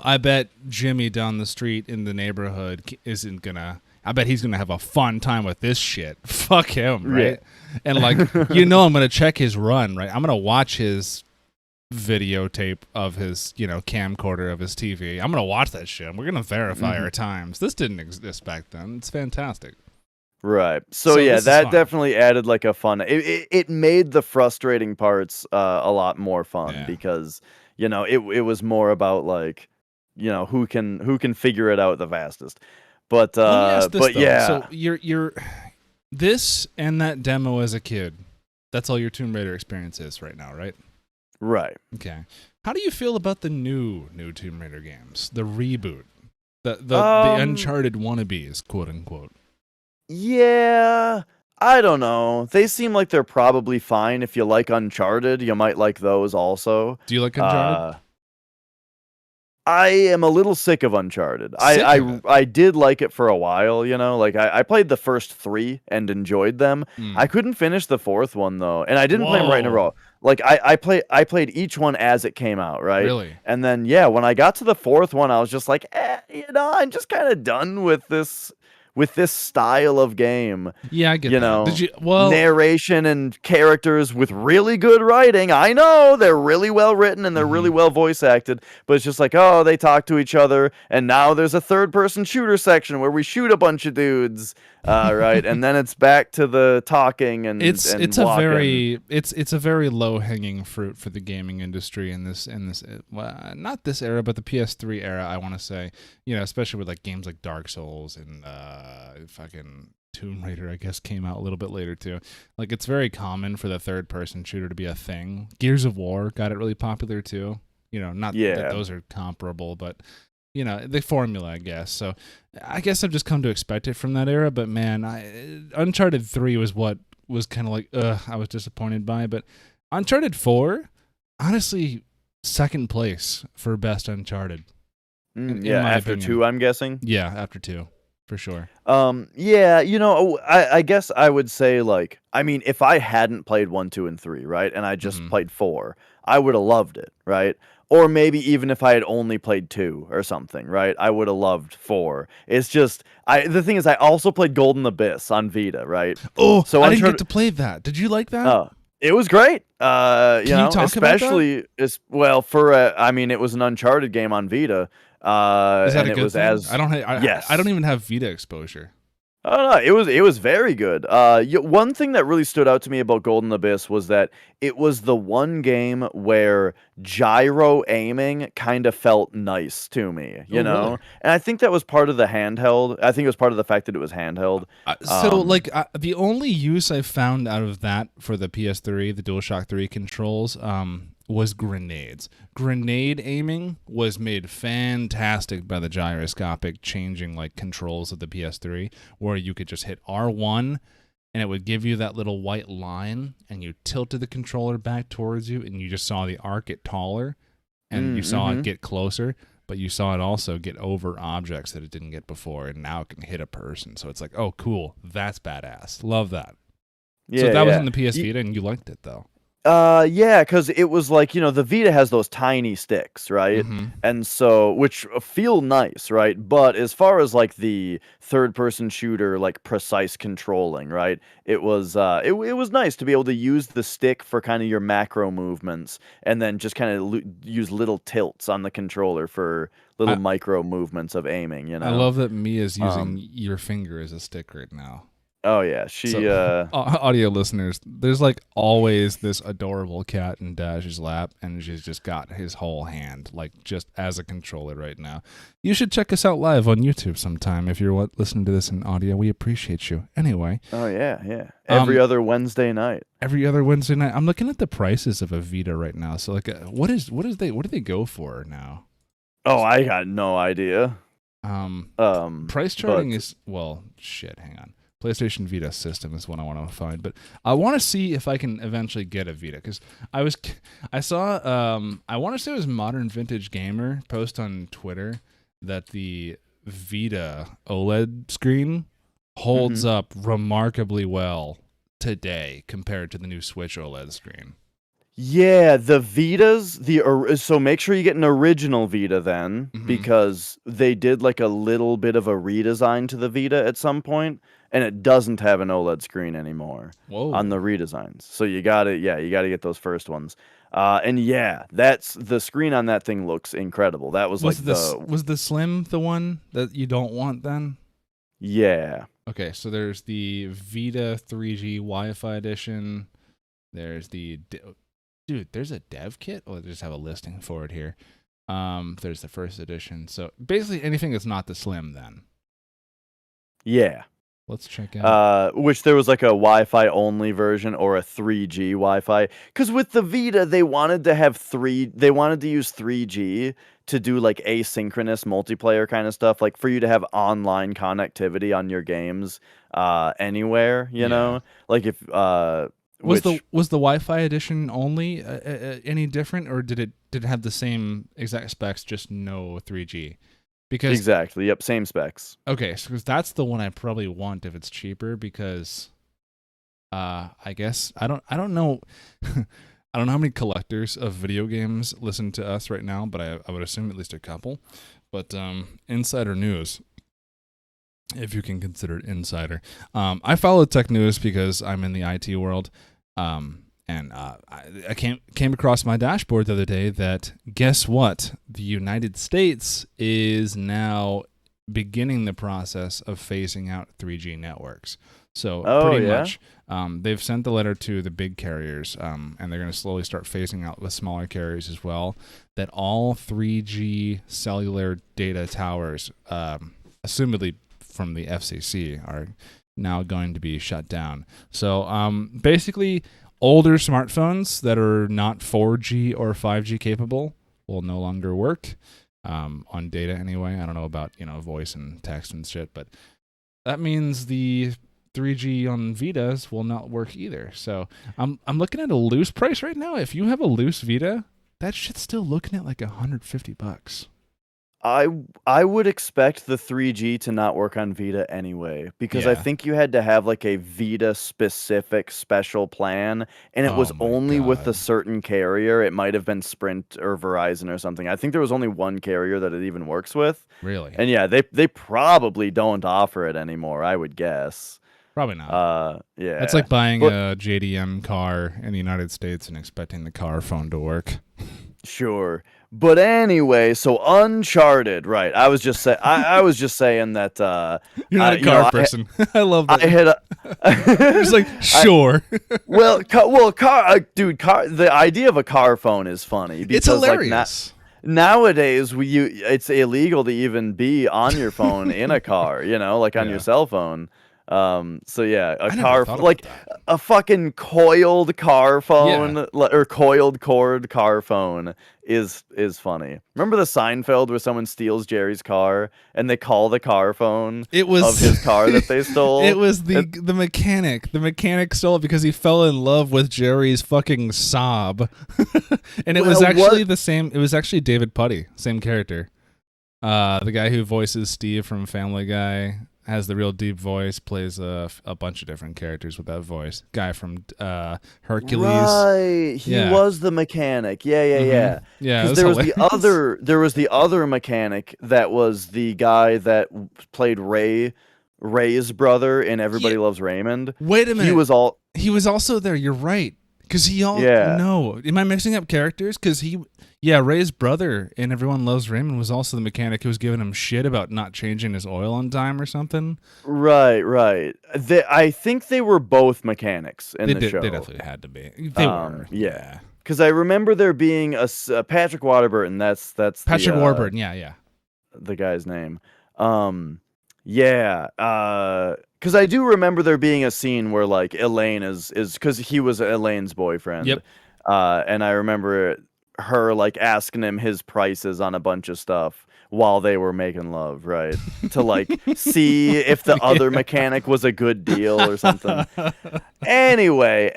I bet Jimmy down the street in the neighborhood isn't gonna, I bet he's gonna have a fun time with this shit. Fuck him, right? Yeah. And like, you know, I'm gonna check his run, right? I'm gonna watch his videotape of his, you know, camcorder of his TV. I'm gonna watch that shit. We're gonna verify our times. This didn't exist back then. It's fantastic. Right. So yeah, that definitely added like a fun, it made the frustrating parts a lot more fun because... You know, it was more about like, you know, who can figure it out the fastest. But yeah. So you're this and that demo as a kid. That's all your Tomb Raider experience is right now, right? Right. Okay. How do you feel about the new Tomb Raider games? The reboot, the Uncharted wannabes, quote unquote. Yeah. I don't know. They seem like they're probably fine. If you like Uncharted, you might like those also. Do you like Uncharted? I am a little sick of Uncharted. I did like it for a while, you know. Like I played the first 3 and enjoyed them. I couldn't finish the 4th one though, and I didn't play them right in a row. Like I played each one as it came out, right? Really? And then when I got to the 4th one, I was just like, you know, I'm just kind of done with this style of game. Yeah, I get that. You know, Did you, narration and characters with really good writing. I know they're really well written and they're really well voice acted, but it's just like, oh, they talk to each other, and now there's a third-person shooter section where we shoot a bunch of dudes, right? And then it's back to the talking and it's walking. a very low-hanging fruit for the gaming industry in this not this era, but the PS3 era. I want to say, you know, especially with like games like Dark Souls and fucking Tomb Raider, I guess, came out a little bit later too. Like, it's very common for the third-person shooter to be a thing. Gears of War got it really popular too. Not that those are comparable, but the formula, I guess. So I guess I've just come to expect it from that era. But man, Uncharted 3 was what was kind of like, I was disappointed by. But Uncharted 4, honestly, second place for best Uncharted. After opinion. 2, I'm guessing. Yeah, after 2, for sure. I guess I would say, like, I mean, if I hadn't played 1, 2, and 3, right, and I just played 4, I would have loved it, right? Or maybe even if I had only played 2 or something, right, I would have loved 4. It's just, the thing is, I also played Golden Abyss on Vita, right? Oh, so I didn't get to play that. Did you like that? Oh, it was great. Can you talk especially about that? Well, I mean, it was an Uncharted game on Vita. Is that and a good thing? Yes. I don't even have Vita exposure. Oh no, it was very good. One thing that really stood out to me about Golden Abyss was that it was the one game where gyro aiming kind of felt nice to me, you know? Really? And I think that was part of the handheld. I think it was part of the fact that it was handheld. The only use I found out of that for the PS3, the DualShock 3 controls, was grenades. Grenade aiming was made fantastic by the gyroscopic changing controls of the PS3, where you could just hit R1 and it would give you that little white line, and you tilted the controller back towards you, and you just saw the arc get taller, and you saw it get closer, but you saw it also get over objects that it didn't get before, and now it can hit a person. So it's like, oh, cool, that's badass. Love that. Yeah, so that was in the PS Vita, and you liked it, though. Yeah, because it was like, the Vita has those tiny sticks, right? And so, which feel nice, right? But as far as like the third-person shooter, like precise controlling, right? It was it was nice to be able to use the stick for kind of your macro movements, and then just kind of use little tilts on the controller for little micro movements of aiming. I love that Mia's using your finger as a stick right now. Oh yeah, audio listeners, there's always this adorable cat in Dash's lap, and she's just got his whole hand just as a controller right now. You should check us out live on YouTube sometime if you're listening to this in audio. We appreciate you. Anyway. Oh yeah. Every other Wednesday night. I'm looking at the prices of a Vita right now. So what do they go for now? Oh, I got no idea. Price charting is hang on. PlayStation Vita system is what I want to find, but I want to see if I can eventually get a Vita, because I saw I want to say it was Modern Vintage Gamer post on Twitter that the Vita OLED screen holds up remarkably well today compared to the new Switch OLED screen. Yeah, the Vitas, so make sure you get an original Vita then, because they did a little bit of a redesign to the Vita at some point, and it doesn't have an OLED screen anymore on the redesigns. So you gotta get those first ones. And yeah, that's the screen on that thing looks incredible. That was was the Slim the one that you don't want then? Yeah. Okay, so there's the Vita 3G Wi-Fi edition. There's the Dude, there's a dev kit? Oh, they just have a listing for it here. There's the first edition. So basically anything that's not the Slim then. Yeah. Let's check out. Which there was a Wi-Fi only version or a 3G Wi-Fi. Because with the Vita, they wanted to use 3G to do asynchronous multiplayer kind of stuff, for you to have online connectivity on your games anywhere, you know? If was the Wi-Fi edition only any different, or did it have the same exact specs, just no 3G? Because exactly, yep, same specs. Okay, so that's the one I probably want if it's cheaper, because I guess I don't know I don't know how many collectors of video games listen to us right now, but I would assume at least a couple. But insider news, if you can consider it insider. I follow tech news because I'm in the IT world, and I came across my dashboard the other day that, guess what? The United States is now beginning the process of phasing out 3G networks. So pretty much, they've sent the letter to the big carriers, and they're going to slowly start phasing out the smaller carriers as well, that all 3G cellular data towers, assumedly from the FCC are now going to be shut down. So basically, older smartphones that are not 4G or 5G capable will no longer work on data anyway. I don't know about voice and text and shit, but that means the 3G on Vitas will not work either. So I'm looking at a loose price right now. If you have a loose Vita, that shit's still looking at like $150. I would expect the 3G to not work on Vita anyway, because I Yeah. think you had to have like a Vita specific special plan, and it was Oh my only with a God. certain carrier. It might have been Sprint or Verizon or something. I think there was only one carrier that it even works with. Really? And yeah, they probably don't offer it anymore, I would guess. Probably not. Yeah. That's like buying But a JDM car in the United States and expecting the car phone to work. sure. But anyway, so Uncharted, right? I was just I was just saying that You're not a you know, car person. I love that. I had You're just like, sure. dude, the idea of a car phone is funny because It's hilarious. nowadays it's illegal to even be on your phone in a car, like on your cell phone. So yeah, I never thought about that. a fucking coiled car phone Yeah. or coiled cord car phone is funny. Remember the Seinfeld where someone steals Jerry's car and they call the car phone It was of his car that they stole? It was the mechanic. The mechanic stole it because he fell in love with Jerry's fucking Saab. And it was Well, actually what- the same. It was actually David Puddy, same character. The guy who voices Steve from Family Guy has the real deep voice, plays a bunch of different characters with that voice. Guy from Hercules. Right, he Yeah. was the mechanic. Yeah. Yeah, it Because was there hilarious. there was the other mechanic that was the guy that played Ray's brother in Everybody Yeah. Loves Raymond. Wait a minute. He was He was also there. You're right. Because Yeah. No. Am I mixing up characters? Because Ray's brother in Everyone Loves Raymond was also the mechanic who was giving him shit about not changing his oil on time or something. right. I think they were both mechanics in the show. They definitely had to be. They were. Yeah. Because I remember there being a Patrick Warburton. That's Patrick the, Warburton. Yeah. the guy's name. Yeah. Because I do remember there being a scene where like Elaine is because he was Elaine's boyfriend. Yep. And I remember her like asking him his prices on a bunch of stuff while they were making love, right? To like see if the other mechanic was a good deal or something. Anyway,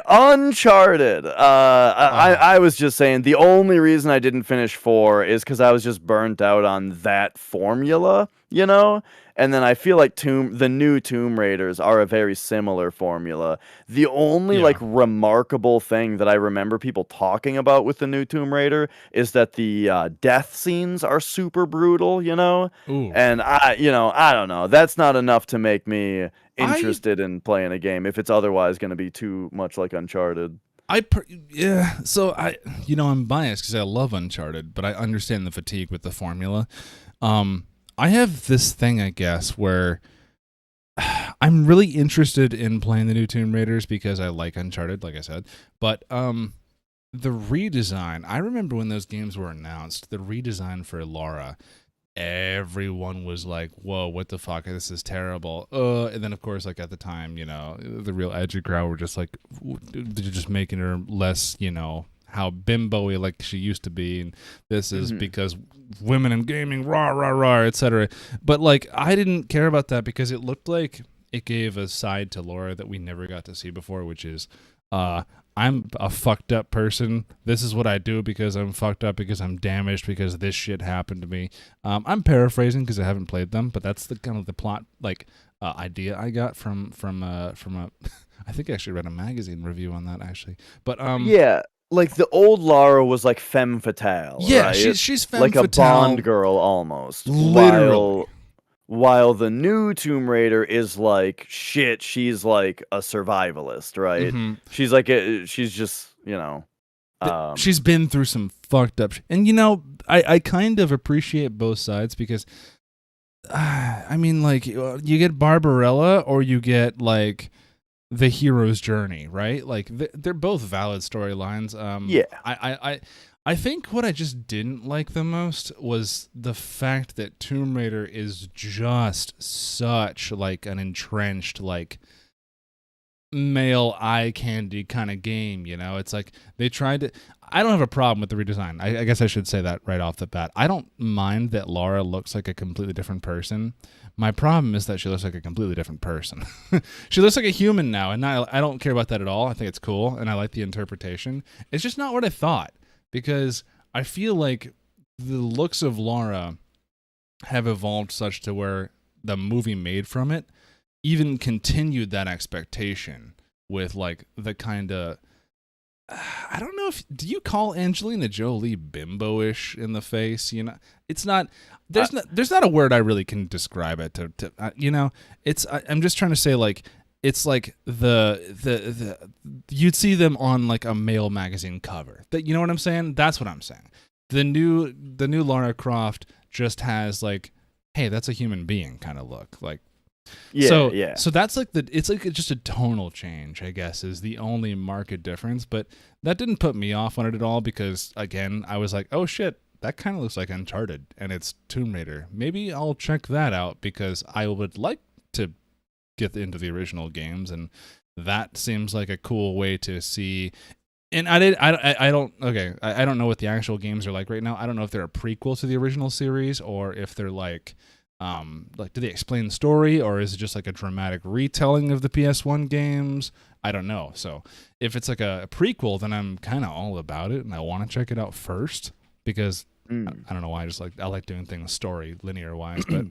Uncharted. I was just saying the only reason I didn't finish 4 is because I was just burnt out on that formula, And then I feel like the new Tomb Raiders are a very similar formula. The only like remarkable thing that I remember people talking about with the new Tomb Raider is that the death scenes are super brutal, Ooh. And I don't know. That's not enough to make me interested in playing a game if it's otherwise going to be too much like Uncharted. So I'm biased because I love Uncharted, but I understand the fatigue with the formula. I have this thing, I guess, where I'm really interested in playing the new Tomb Raiders because I like Uncharted, like I said. But the redesign, I remember when those games were announced, the redesign for Lara, everyone was like, whoa, what the fuck, this is terrible. And then, of course, like at the time, the real edgy crowd were just like, they're just making her less, how bimbo-y like she used to be, and this is because women in gaming, rah, etc. But like, I didn't care about that because it looked like it gave a side to Laura that we never got to see before, which is, I'm a fucked up person. This is what I do because I'm fucked up, because I'm damaged, because this shit happened to me. I'm paraphrasing because I haven't played them, but that's the kind of the plot idea I got from a I think I actually read a magazine review on that actually. But yeah. Like the old Lara was like femme fatale. Yeah, right? she's femme like fatale. a Bond girl almost. Literally. While the new Tomb Raider is like shit, she's like a survivalist, right? Mhm. She's like she's just she's been through some fucked up and I kind of appreciate both sides because I mean, like, you get Barbarella or you get like the hero's journey, right? Like they're both valid storylines. Yeah. I I think what I just didn't like the most was the fact that Tomb Raider is just such like an entrenched like male eye candy kind of game, you know? It's like they tried to. I don't have a problem with the redesign. I guess I should say that right off the bat. I don't mind that Laura looks like a completely different person. My problem is that she looks like a completely different person. She looks like a human now, and I don't care about that at all. I think it's cool, and I like the interpretation. It's just not what I thought, because I feel like the looks of Laura have evolved such to where the movie made from it even continued that expectation with like the kind of I don't know if do you call Angelina Jolie bimbo-ish in the face? You know, it's not. There's not a word I really can describe it to you know. I'm just trying to say like it's like the you'd see them on like a male magazine cover. That you know what I'm saying? That's what I'm saying. The new Lara Croft just has like, hey, that's a human being kind of look like. Yeah, So that's like it's like just a tonal change, I guess, is the only market difference. But that didn't put me off on it at all because, again, I was like, oh shit, that kind of looks like Uncharted and it's Tomb Raider. Maybe I'll check that out because I would like to get into the original games, and that seems like a cool way to see. And I don't know what the actual games are like right now. I don't know if they're a prequel to the original series or if they're like do they explain the story or is it just like a dramatic retelling of the PS1 games? I don't know. So if it's like a prequel, then I'm kind of all about it and I want to check it out first because I don't know why. I like doing things story linear wise, but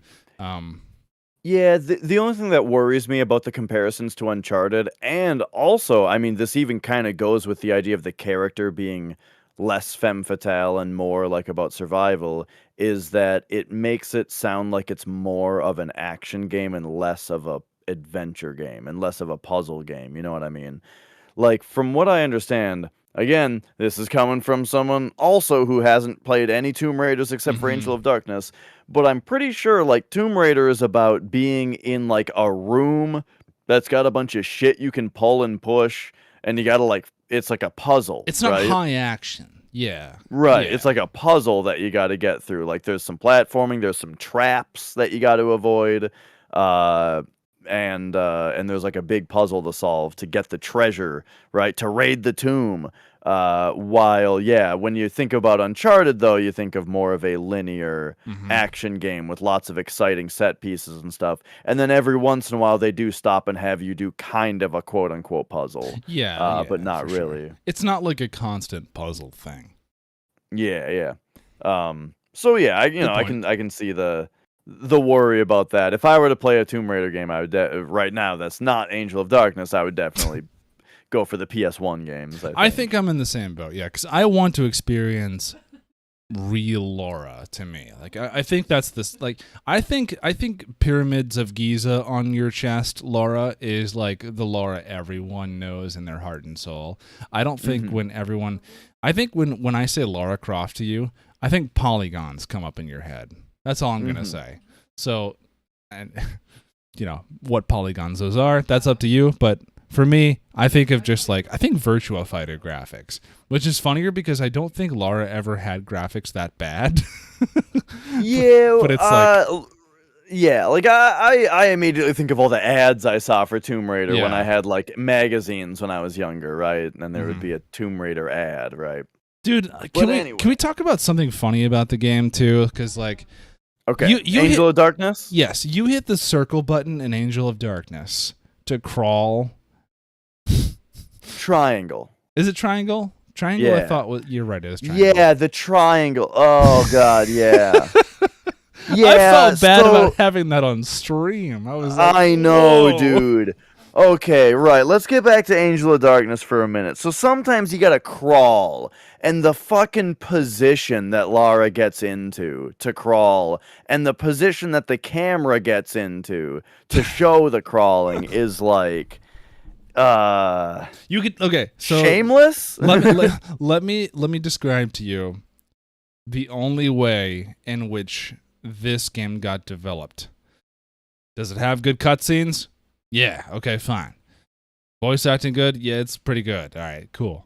yeah, the only thing that worries me about the comparisons to Uncharted, and also, I mean, this even kind of goes with the idea of the character being less femme fatale and more like about survival, is that it makes it sound like it's more of an action game and less of a adventure game and less of a puzzle game. You know what I mean? Like, from what I understand, again, this is coming from someone also who hasn't played any Tomb Raiders except for Angel of Darkness, but I'm pretty sure, like, Tomb Raider is about being in, like, a room that's got a bunch of shit you can pull and push, and you gotta, like, it's like a puzzle. It's not right? high action. Yeah. Right. Yeah. It's like a puzzle that you got to get through. Like there's some platforming, there's some traps that you got to avoid. And there's like a big puzzle to solve to get the treasure, right? To raid the tomb. While when you think about Uncharted though, you think of more of a linear action game with lots of exciting set pieces and stuff. And then every once in a while they do stop and have you do kind of a quote unquote puzzle. But not really. Sure. It's not like a constant puzzle thing. Yeah. So yeah, I can see the worry about that. If I were to play a Tomb Raider game, I would right now that's not Angel of Darkness, I would definitely go for the PS1 games. I think I'm in the same boat. Yeah, because I want to experience real Laura. To me, like I think that's this. Like I think Pyramids of Giza on your chest, Laura, is like the Laura everyone knows in their heart and soul. I don't think when I say Lara Croft to you, I think polygons come up in your head. That's all I'm going to say. So, and you know, what polygons those are, that's up to you. But for me, I think of just like, I think Virtua Fighter graphics, which is funnier because I don't think Lara ever had graphics that bad. Yeah. But it's like... Yeah, like I immediately think of all the ads I saw for Tomb Raider when I had like magazines when I was younger, right? And there would be a Tomb Raider ad, right? Dude, can we talk about something funny about the game too? Because like, okay, Angel of Darkness. Yes, you hit the circle button in Angel of Darkness to crawl. Triangle. Is it triangle? Triangle. Yeah. I thought you're right. It was triangle. Yeah, the triangle. Oh God, yeah. Yeah, I felt bad about having that on stream. I was like, I know, whoa. dude. Okay, right. Let's get back to Angel of Darkness for a minute. So sometimes you gotta crawl, and the fucking position that Lara gets into to crawl, and the position that the camera gets into to show the crawling is like, you could so shameless. let me describe to you the only way in which this game got developed. Does it have good cutscenes? Yeah, okay, fine. Voice acting good? Yeah, it's pretty good. All right, cool.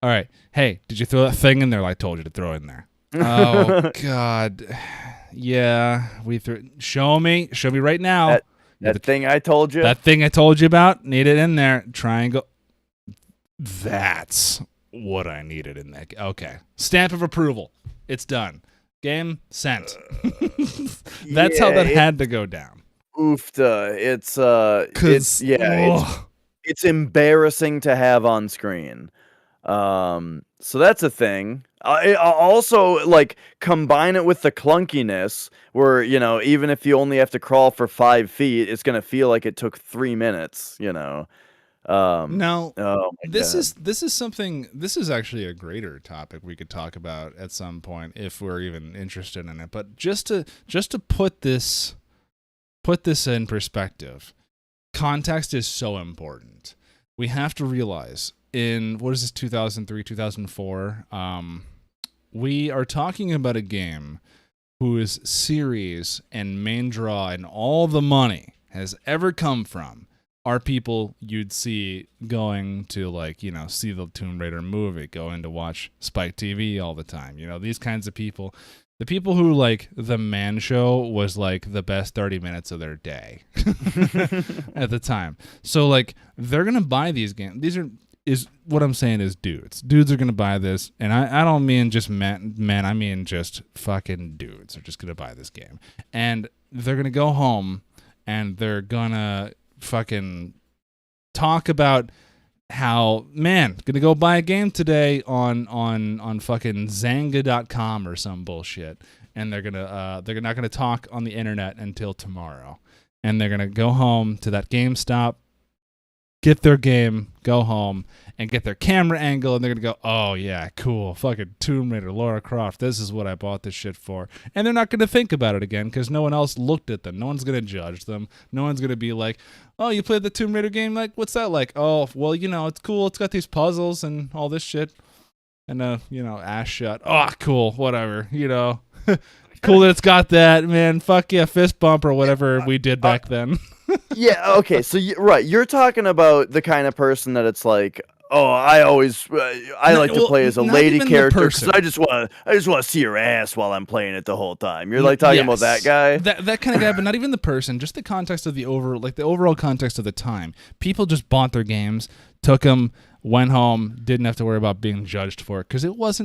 All right. Hey, did you throw that thing in there? I told you to throw in there. Oh God. Yeah, we threw. Show me right now. That thing I told you. That thing I told you about. Need it in there. Triangle. That's what I needed in there. Okay. Stamp of approval. It's done. Game sent. That's how that had to go down. Oofta. It's embarrassing to have on screen. So that's a thing. Also, like, combine it with the clunkiness where, even if you only have to crawl for 5 feet, it's going to feel like it took 3 minutes, Now, oh my this God. is something. This is actually a greater topic we could talk about at some point if we're even interested in it. But just to put this in perspective, context is so important. We have to realize in, what is this, 2003, 2004, we are talking about a game whose series and main draw and all the money has ever come from are people you'd see going to, like, see the Tomb Raider movie, going to watch Spike TV all the time. These kinds of people. The people who, like, The Man Show was, like, the best 30 minutes of their day at the time. So, like, they're going to buy these games. Is what I'm saying is dudes. Dudes are going to buy this. And I don't mean just men, I mean just fucking dudes are just going to buy this game. And they're going to go home and they're going to fucking talk about how, man, gonna go buy a game today on fucking Zanga.com or some bullshit, and they're not gonna talk on the internet until tomorrow, and they're gonna go home to that GameStop, get their game, go home, and get their camera angle, and they're gonna go, oh yeah, cool, fucking Tomb Raider, Lara Croft, this is what I bought this shit for, and they're not gonna think about it again because no one else looked at them, no one's gonna judge them, no one's gonna be like, oh, you played the Tomb Raider game, like, what's that like? Oh, well, it's cool, it's got these puzzles and all this shit, and ass shut, oh, cool, whatever, cool that it's got that, man, fuck yeah, fist bump or whatever we did back then. Yeah, okay, so you're talking about the kind of person that it's like, oh, I like to play as a lady character because I just want to see her ass while I'm playing it the whole time. You're like talking about that guy, that kind of guy, but not even the person, just the context of the overall context of the time. People just bought their games, took them, went home, didn't have to worry about being judged for it because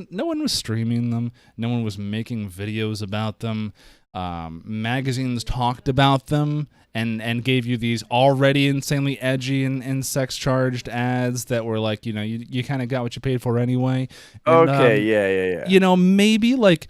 no one was streaming them, no one was making videos about them. Magazines talked about them and gave you these already insanely edgy and sex-charged ads that were like, you kind of got what you paid for anyway. And, okay, yeah. Maybe like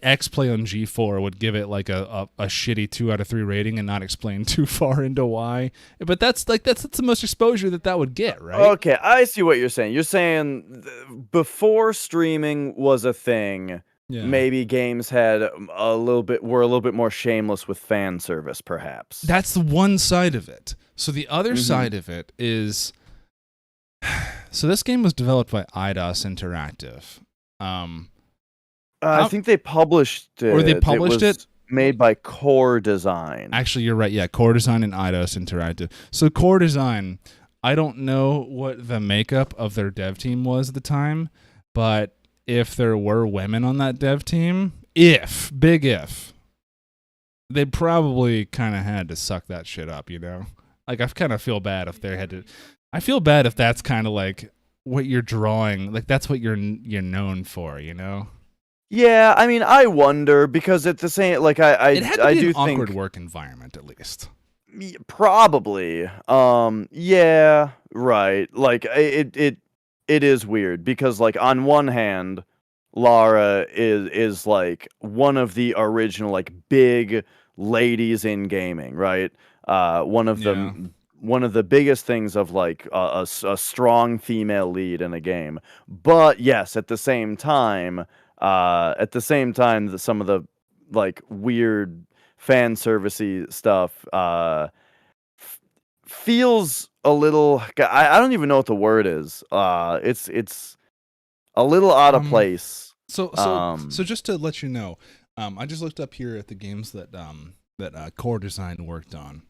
X-Play on G4 would give it like a shitty 2 out of 3 rating and not explain too far into why. But that's the most exposure that would get, right? Okay, I see what you're saying. You're saying before streaming was a thing. Yeah. Maybe games were a little bit more shameless with fan service, perhaps. That's the one side of it. So the other side of it is, so this game was developed by IDOS Interactive. I think they published it. Or they published it? Made by Core Design. Actually, you're right. Yeah, Core Design and IDOS Interactive. So Core Design, I don't know what the makeup of their dev team was at the time, but if there were women on that dev team, big if, they probably kind of had to suck that shit up, Like, I kind of feel bad if they had to. I feel bad if that's kind of like what you're drawing, like that's what you're known for, Yeah, I mean, I wonder because at the same, like, it had to be an awkward work environment at least. Probably. Yeah, right. Like it is weird because, like, on one hand, Lara is like one of the original, like, big ladies in gaming, right? One of the biggest things of, like, a strong female lead in a game. But yes, at the same time, some of the, like, weird fan servicey stuff feels a little. I don't even know what the word is. It's a little out of place. So just to let you know, I just looked up here at the games that Core Design worked on.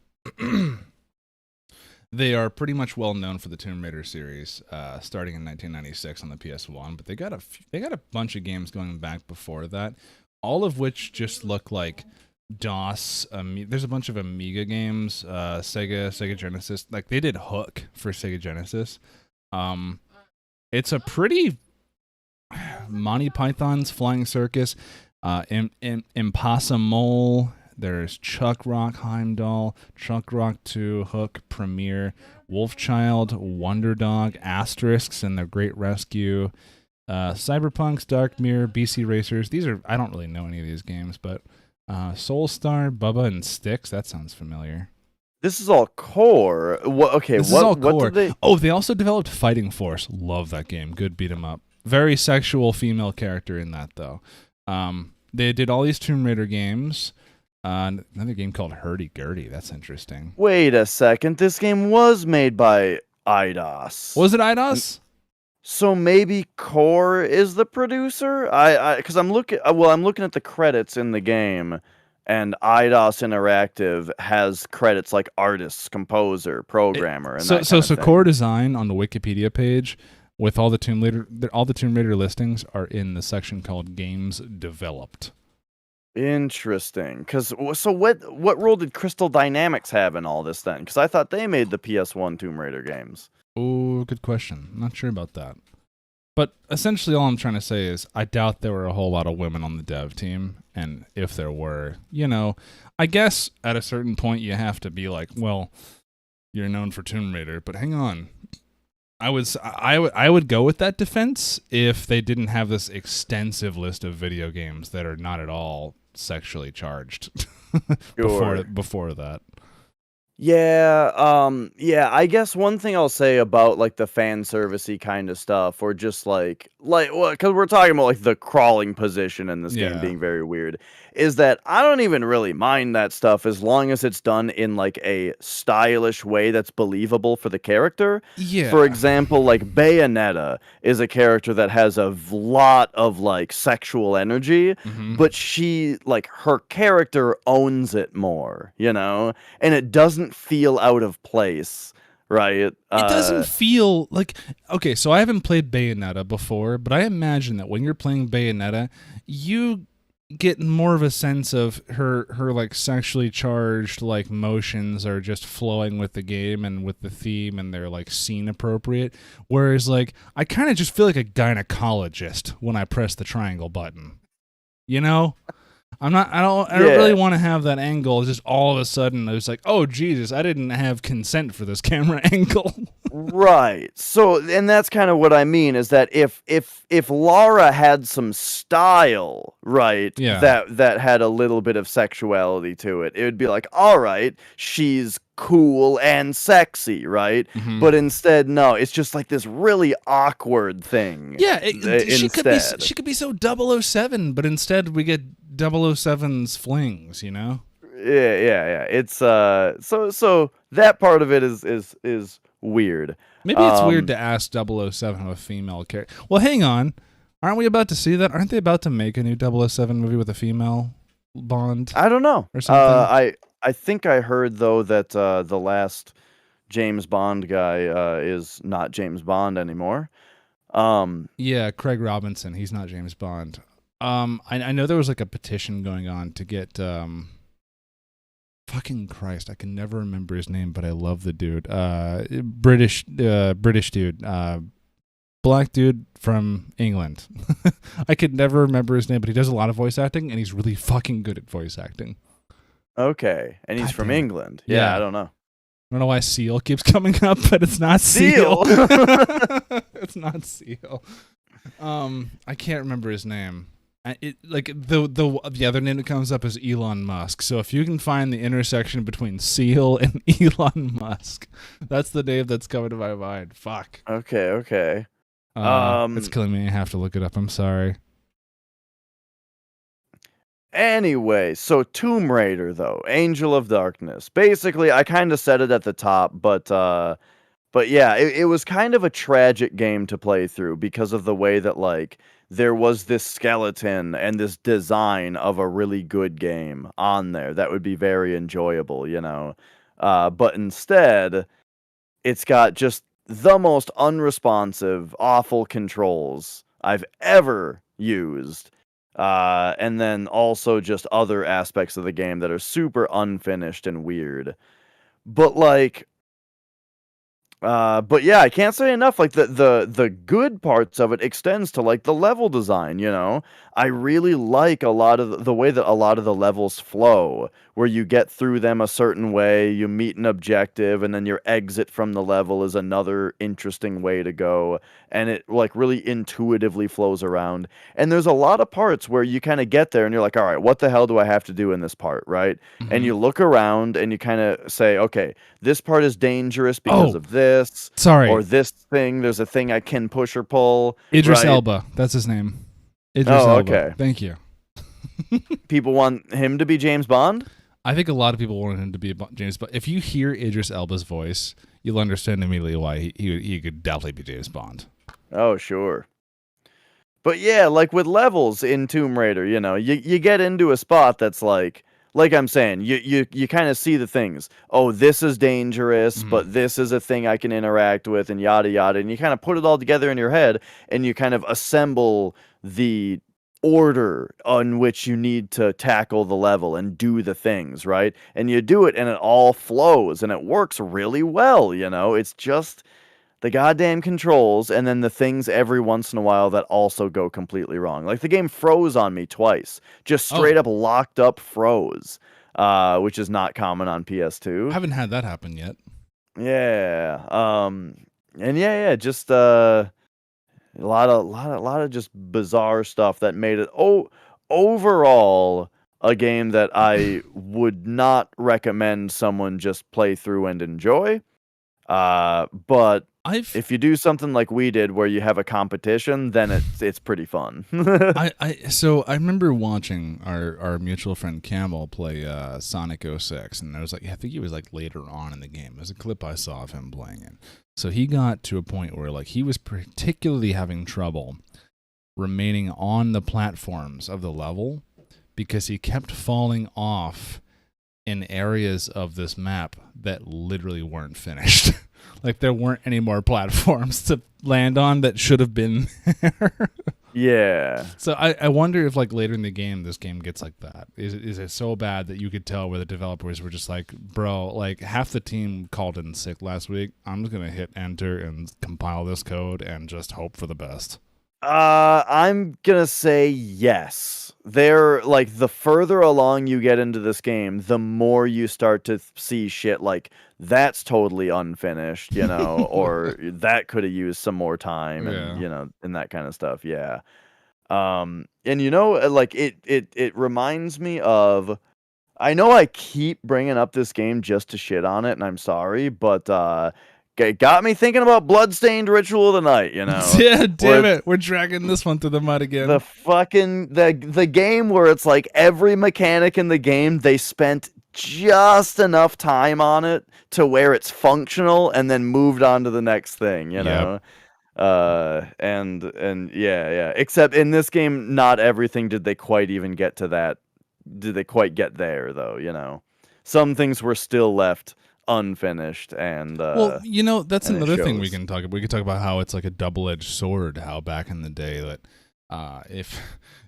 They are pretty much well known for the Tomb Raider series, starting in 1996 on the PS1. But they got a bunch of games going back before that, all of which just look like DOS. There's a bunch of Amiga games, Sega Genesis. Like they did Hook for Sega Genesis. It's a pretty Monty Python's Flying Circus, Impossible. There's Chuck Rock Heimdall, Chuck Rock 2, Hook, Premiere, Wolfchild, Wonder Dog, Asterisks and their Great Rescue, Cyberpunks, Dark Mirror, BC Racers. I don't really know any of these games, but Soulstar, Bubba, and Styx. That sounds familiar. This is all core. This is all core. Oh, they also developed Fighting Force. Love that game. Good beat 'em up. Very sexual female character in that, though. They did all these Tomb Raider games. Another game called Hurdy-Gurdy. That's interesting. Wait a second. This game was made by Eidos. Was it Eidos? So maybe Core is the producer? Because I'm looking at the credits in the game, and Eidos Interactive has credits like artist, composer, programmer, and so Core Design on the Wikipedia page with all the Tomb Raider listings are in the section called Games Developed. Interesting. So what role did Crystal Dynamics have in all this then? Because I thought they made the PS1 Tomb Raider games. Oh, good question. I'm not sure about that. But essentially all I'm trying to say is I doubt there were a whole lot of women on the dev team. And if there were, I guess at a certain point you have to be like, well, you're known for Tomb Raider, but hang on. I would go with that defense if they didn't have this extensive list of video games that are not at all sexually charged before that. Yeah, I guess one thing I'll say about like the fan servicey kind of stuff, or just like because we're talking about like the crawling position in this game being very weird, is that I don't even really mind that stuff as long as it's done in like a stylish way that's believable for the character. Yeah. For example, like Bayonetta is a character that has a lot of like sexual energy, but her character owns it more, and it doesn't feel out of place, right? It doesn't feel like... Okay, so I haven't played Bayonetta before, but I imagine that when you're playing Bayonetta, you get more of a sense of her like sexually charged like motions are just flowing with the game and with the theme, and they're like scene appropriate, whereas like I kind of just feel like a gynecologist when I press the triangle button, I don't really want to have that angle. It's just all of a sudden I was like, oh Jesus, I didn't have consent for this camera angle. Right. So, and that's kind of what I mean, is that if Lara had some style, right, that had a little bit of sexuality to it, it would be like, all right, she's cool and sexy, right? But instead, no, it's just like this really awkward thing. Yeah, she could be so 007, but instead we get 007's flings, Yeah. It's so that part of it is weird. Maybe it's weird to ask 007 of a female character. Well, hang on. Aren't we about to see that? Aren't they about to make a new 007 movie with a female Bond? I don't know. Or something? I think I heard, though, that the last James Bond guy is not James Bond anymore. Yeah, Craig Robinson. He's not James Bond. I know there was like a petition going on to get... fucking Christ, I can never remember his name, but I love the dude. British dude. Black dude from England. I could never remember his name, but he does a lot of voice acting, and he's really fucking good at voice acting. Okay, and he's from England. Yeah, I don't know. I don't know why Seal keeps coming up, but it's not Seal. It's not Seal. I can't remember his name. The other name that comes up is Elon Musk. So if you can find the intersection between Seal and Elon Musk, that's the name that's coming to my mind. Fuck. Okay. It's killing me. I have to look it up. I'm sorry. Anyway, so Tomb Raider, though, Angel of Darkness. Basically, I kind of said it at the top, but yeah, it was kind of a tragic game to play through because of the way that, like, there was this skeleton and this design of a really good game on there that would be very enjoyable, But instead, it's got just the most unresponsive, awful controls I've ever used. And then also just other aspects of the game that are super unfinished and weird. But like but yeah, I can't say enough. Like the good parts of it extends to like the level design. You know, I really like a lot of the way that a lot of the levels flow, where you get through them a certain way, you meet an objective, and then your exit from the level is another interesting way to go, and it like really intuitively flows around. And there's a lot of parts where you kind of get there, and you're like, all right, what the hell do I have to do in this part, right? And Hmm. you look around, and you kind of say, okay, this part is dangerous because Oh, of this, sorry, or this thing, there's a thing I can push or pull, Idris right? Elba. That's his name. Idris Oh, Elba. okay. Thank you. People want him to be James Bond? I think a lot of people wanted him to be James Bond. If you hear Idris Elba's voice, you'll understand immediately why he could definitely be James Bond. Oh, sure. But yeah, like with levels in Tomb Raider, you know, you get into a spot that's like I'm saying, you kind of see the things. Oh, this is dangerous, Mm. but this is a thing I can interact with, and yada yada. And you kind of put it all together in your head, and you kind of assemble the order on which you need to tackle the level and do the things, right? And you do it, and it all flows, and it works really well. You know, it's just the goddamn controls, and then the things every once in a while that also go completely wrong. Like the game froze on me twice, just straight Oh, up locked up froze, which is not common on I PS2. haven't had that happen yet. Yeah, and yeah, just a lot of just bizarre stuff that made it overall a game that I would not recommend someone just play through and enjoy. But I've if you do something like we did where you have a competition, then it's pretty fun. I remember watching our mutual friend Campbell play Sonic 06, and I was like, I think he was like later on in the game. There's a clip I saw of him playing it. So he got to a point where like he was particularly having trouble remaining on the platforms of the level because he kept falling off in areas of this map that literally weren't finished. Like there weren't any more platforms to land on that should have been there. Yeah. So I wonder if like later in the game this game gets like that. Is it so bad that you could tell where the developers were just like, bro, like half the team called in sick last week. I'm just gonna hit enter and compile this code and just hope for the best. I'm gonna say yes. They're like the further along you get into this game, the more you start to see shit like that's totally unfinished, you know, or that could have used some more time, and Yeah. you know, and that kind of stuff. Yeah. And you know, like it reminds me of. I know I keep bringing up this game just to shit on it, and I'm sorry, but it got me thinking about Bloodstained Ritual of the Night. You know, Yeah, where damn it. We're dragging this one through the mud the again. fucking the game where it's like every mechanic in the game they spent just enough time on it to where it's functional and then moved on to the next thing, you Yep. know. And yeah, except in this game not everything did they quite even get to that. Did they quite get there though, you know. Some things were still left unfinished, Well, you know, that's and it another thing we shows. can talk about. We can talk about how it's like a double-edged sword, how back in the day that if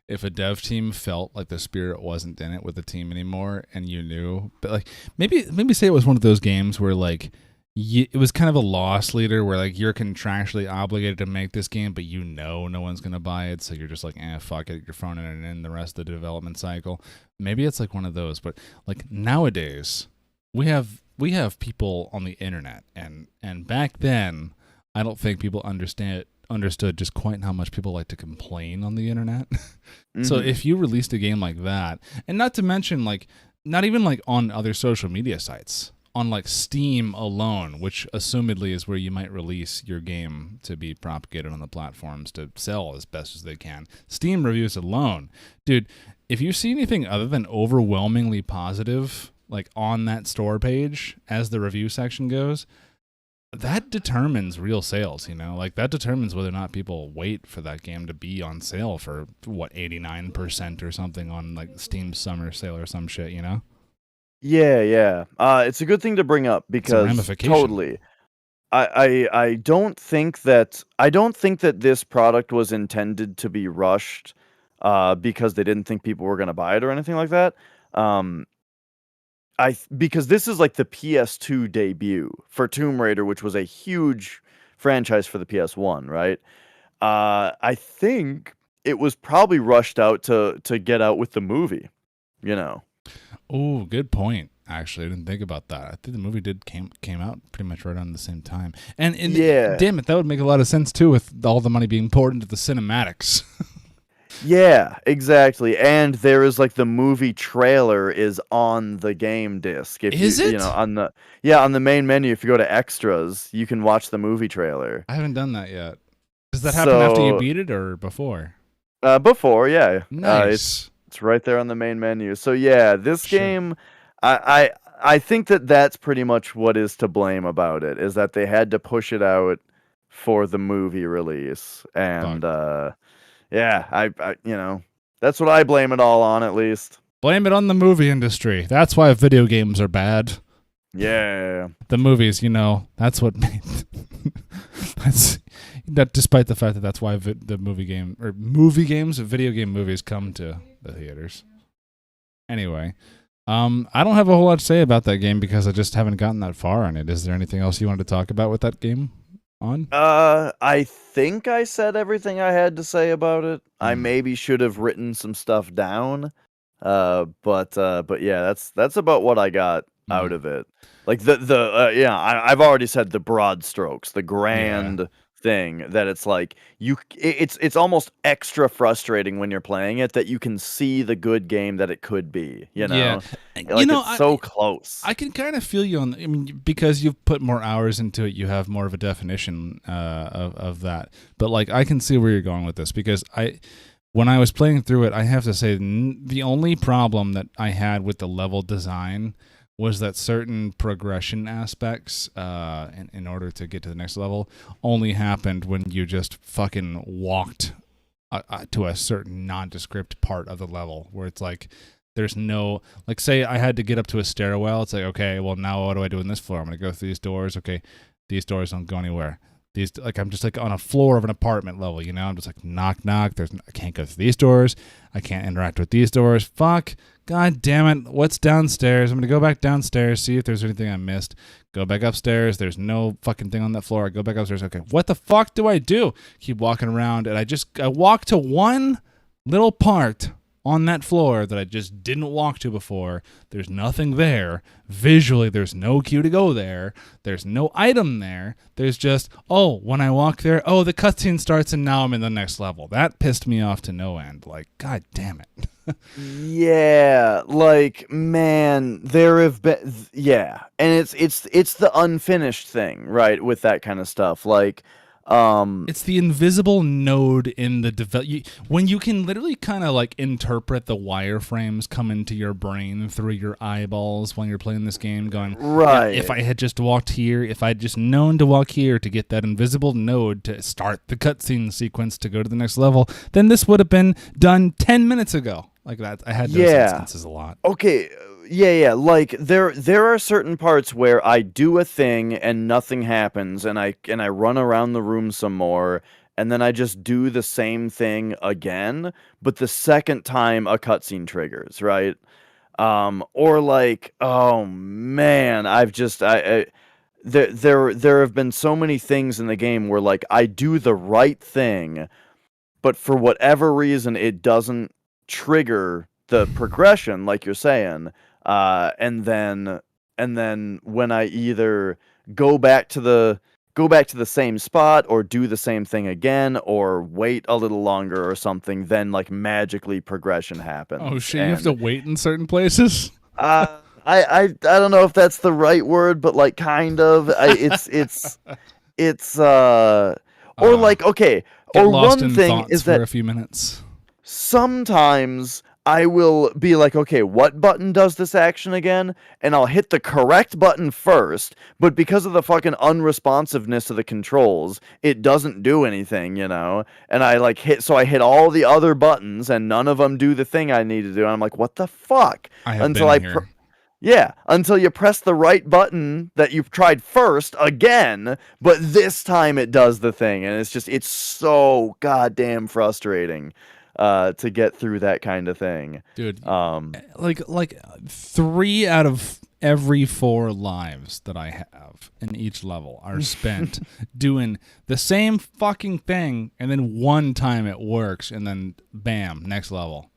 if a dev team felt like the spirit wasn't in it with the team anymore and you knew, but like maybe say it was one of those games where like it was kind of a loss leader where like you're contractually obligated to make this game, but you know no one's gonna buy it, so you're just like, fuck it, you're throwing it in the rest of the development cycle. Maybe it's like one of those, but like nowadays we have people on the internet, and back then I don't think people understood just quite how much people like to complain on the internet. So Mhm. if you released a game like that, and not to mention like not even like on other social media sites, on like Steam alone, which assumedly is where you might release your game to be propagated on the platforms to sell as best as they can. Steam reviews alone, dude, if you see anything other than overwhelmingly positive like on that store page as the review section goes, that determines real sales, you know? Like that determines whether or not people wait for that game to be on sale for what 89% or something on like Steam summer sale or some shit, you know? Yeah. It's a good thing to bring up It's a because ramification. totally. I don't think that this product was intended to be rushed, because they didn't think people were gonna buy it or anything like that. Um, because this is like the PS2 debut for Tomb Raider, which was a huge franchise for the PS1, right? I think it was probably rushed out to get out with the movie, you know. Oh, good point. Actually, I didn't think about that. I think the movie did came out pretty much right around the same time. And Yeah. damn it, that would make a lot of sense too with all the money being poured into the cinematics. Yeah, exactly. And there is like the movie trailer is on the game disc. If Is you it? know, on the main menu, if you go to extras, you can watch the movie trailer. I haven't done that yet. Does that happen after you So, beat it or before? before, yeah. Nice. It's right there on the main menu. So yeah, this Shit. game, I think that that's pretty much what is to blame about it, is that they had to push it out for the movie release. And Fuck. yeah, that's what I blame it all on, at least. Blame it on the movie industry. That's why video games are bad. Yeah. The movies, that's what made. That's that. Despite the fact that that's why the video game movies come to the theaters. Anyway, I don't have a whole lot to say about that game because I just haven't gotten that far on it. Is there anything else you wanted to talk about with that game? I think I said everything I had to say about it. I maybe should have written some stuff down. But yeah, that's about what I got out of it. Like I've already said the broad strokes, the grand thing that it's like it's almost extra frustrating when you're playing it that you can see the good game that it could be, Yeah. Like it's so close. I can kind of feel you on. I mean, because you've put more hours into it, you have more of a definition of that. But like, I can see where you're going with this because when I was playing through it, I have to say the only problem that I had with the level design was that certain progression aspects, in order to get to the next level, only happened when you just fucking walked to a certain nondescript part of the level, where it's like there's no, like, say I had to get up to a stairwell. It's like, okay, well, now what do I do in this floor? I'm gonna go through these doors. Okay, these doors don't go anywhere. These, like, I'm just like on a floor of an apartment level, I'm just like, knock, knock. I can't go through these doors. I can't interact with these doors. Fuck. God damn it. What's downstairs? I'm going to go back downstairs, see if there's anything I missed. Go back upstairs. There's no fucking thing on that floor. I go back upstairs. Okay, what the fuck do I do? Keep walking around, and I walk to one little part on that floor that I just didn't walk to before. There's nothing there. Visually, there's no cue to go there. There's no item there. There's just, when I walk there, the cutscene starts and now I'm in the next level. That pissed me off to no end. Like, god damn it. Yeah, like, man, there have been, and it's the unfinished thing, right, with that kind of stuff. Like, it's the invisible node in the when you can literally kind of like interpret the wireframes come into your brain through your eyeballs when you're playing this game, going, right. If I had just walked here, if I'd just known to walk here to get that invisible node to start the cutscene sequence to go to the next level, then this would have been done 10 minutes ago. Like that. I had those instances a lot. Okay. Yeah. Like there are certain parts where I do a thing and nothing happens, and I run around the room some more, and then I just do the same thing again, but the second time a cutscene triggers, right? Or like, oh man, there have been so many things in the game where like I do the right thing, but for whatever reason it doesn't trigger the progression, like you're saying, and then when I either go back to the same spot or do the same thing again or wait a little longer or something, then like magically progression happens. Oh shit! You have to wait in certain places. I don't know if that's the right word, but like kind of. Or like, okay. Get or lost one in thing thoughts is for that a few minutes. sometimes I will be like, okay, what button does this action again? And I'll hit the correct button first, but because of the fucking unresponsiveness of the controls, it doesn't do anything, And I hit all the other buttons and none of them do the thing I need to do. And I'm like, what the fuck? I have been here. Yeah, until you press the right button that you've tried first again, but this time it does the thing, and it's so goddamn frustrating to get through that kind of thing. Dude, Um, like 3 out of every 4 lives that I have in each level are spent doing the same fucking thing, and then one time it works, and then bam, next level.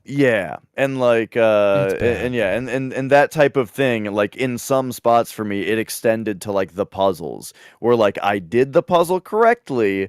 Yeah, and like It's bad. and yeah, and that type of thing, like in some spots for me, it extended to like the puzzles, where like I did the puzzle correctly,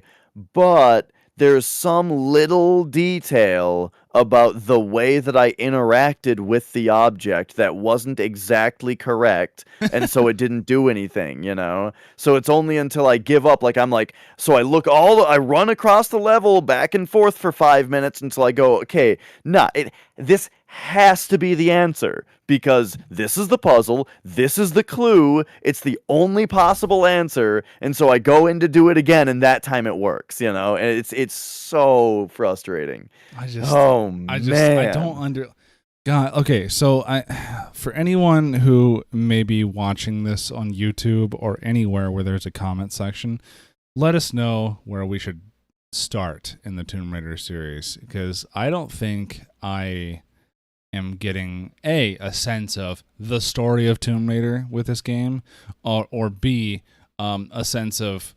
but there's some little detail about the way that I interacted with the object that wasn't exactly correct, and so it didn't do anything, you know? So it's only until I give up, like I'm like, so I run across the level back and forth for 5 minutes until I go, okay, nah, this has to be the answer because this is the puzzle, this is the clue, it's the only possible answer, and so I go in to do it again, and that time it works, you know, and it's so frustrating. I Man. don't God, okay, so for anyone who may be watching this on YouTube or anywhere where there's a comment section, let us know where we should start in the Tomb Raider series, because I don't think I am getting a sense of the story of Tomb Raider with this game, or B, a sense of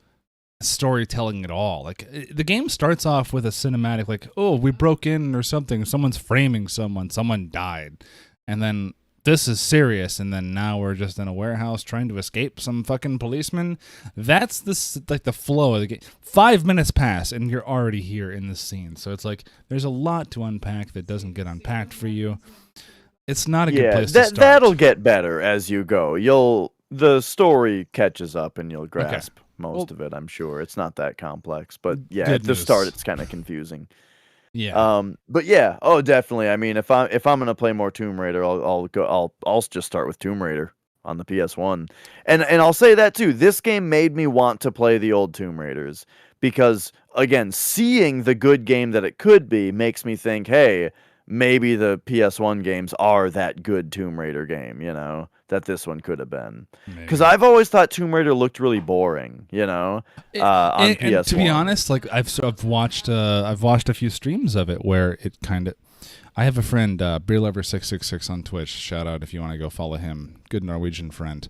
storytelling at all. Like, the game starts off with a cinematic, like, oh, we broke in or something, someone's framing someone died, and then this is serious, and then now we're just in a warehouse trying to escape some fucking policeman. That's the flow of the game. 5 minutes pass and you're already here in this scene, so it's like there's a lot to unpack that doesn't get unpacked for you. It's not a good place to start. That'll get better as you go. The story catches up and you'll grasp most of it, I'm sure. It's not that complex, but yeah, at the start it's kind of confusing. Yeah. But yeah, oh definitely. I mean, if I'm gonna play more Tomb Raider, I'll just start with Tomb Raider on the PS1. And I'll say that too. This game made me want to play the old Tomb Raiders because again, seeing the good game that it could be makes me think, hey, maybe the PS1 games are that good Tomb Raider game, you know, that this one could have been. Because I've always thought Tomb Raider looked really boring, you know, on PS1. And to be honest, like I've watched a few streams of it where it kind of. I have a friend, BeerLover666 on Twitch. Shout out if you want to go follow him. Good Norwegian friend.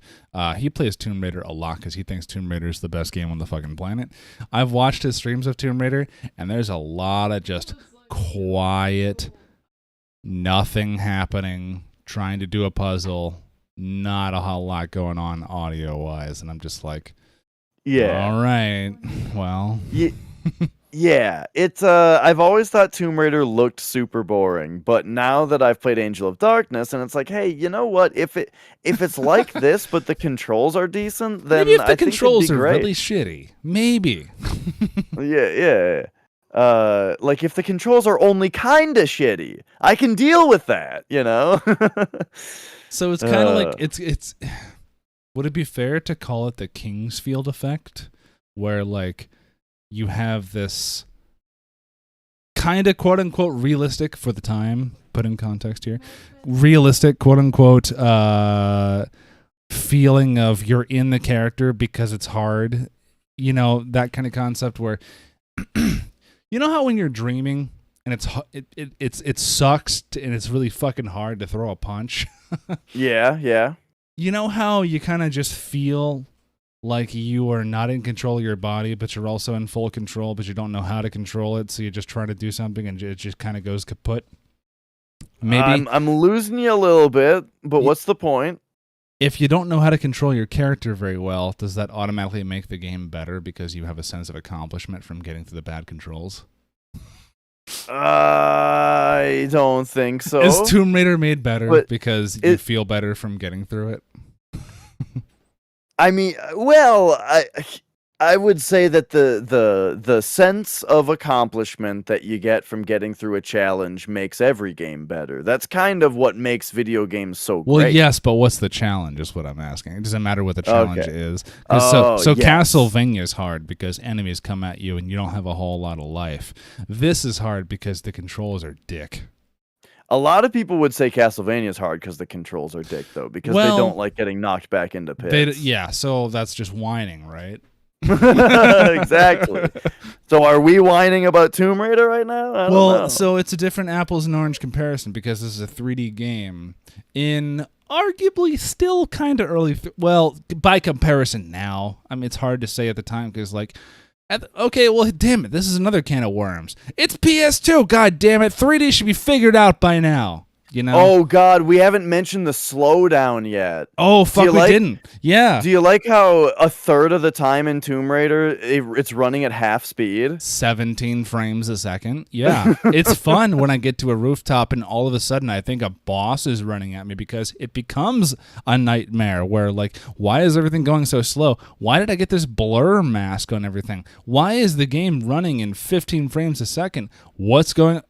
He plays Tomb Raider a lot because he thinks Tomb Raider is the best game on the fucking planet. I've watched his streams of Tomb Raider, and there's a lot of just quiet, nothing happening, trying to do a puzzle, not a whole lot going on audio-wise, and I'm just like, yeah, all right, well. Yeah, it's I've always thought Tomb Raider looked super boring, but now that I've played Angel of Darkness and it's like, hey, you know what? If it's like this but the controls are decent, then maybe if the I think controls it'd be are great. really shitty. Maybe. Yeah. Like if the controls are only kind of shitty, I can deal with that, you know? So it's kind of like it's would it be fair to call it the Kingsfield effect, where like you have this kind of quote unquote realistic for the time, put in context here, realistic quote unquote feeling of you're in the character because it's hard, you know, that kind of concept where you know how when you're dreaming and it sucks and it's really fucking hard to throw a punch. Yeah. You know how you kind of just feel like you are not in control of your body, but you're also in full control, but you don't know how to control it, so you just try to do something and it just kind of goes kaput. Maybe I'm losing you a little bit, but what's the point? If you don't know how to control your character very well, does that automatically make the game better because you have a sense of accomplishment from getting through the bad controls? I don't think so. Is Tomb Raider made better because you feel better from getting through it? I mean, well, I would say that the sense of accomplishment that you get from getting through a challenge makes every game better. That's kind of what makes video games so great. Well, yes, but what's the challenge is what I'm asking. It doesn't matter what the challenge is. So yes. Castlevania is hard because enemies come at you and you don't have a whole lot of life. This is hard because the controls are dick. A lot of people would say Castlevania is hard because the controls are dick, though, because they Well, don't like getting knocked back into pits. yeah, so that's just whining, right? Exactly. So are we whining about Tomb Raider right now? I don't know. So it's a different apples and orange comparison because this is a 3D game in arguably still kind of early. Well, by comparison now, I mean, it's hard to say at the time because, like, okay, well, damn it, this is another can of worms. It's PS2, god damn it, 3D should be figured out by now. You know? Oh God, we haven't mentioned the slowdown yet. Oh fuck, we didn't. Yeah. Do you like how a third of the time in Tomb Raider it's running at half speed? 17 frames a second. Yeah, it's fun when I get to a rooftop and all of a sudden I think a boss is running at me because it becomes a nightmare where, like, why is everything going so slow? Why did I get this blur mask on everything? Why is the game running in 15 frames a second? What's going on?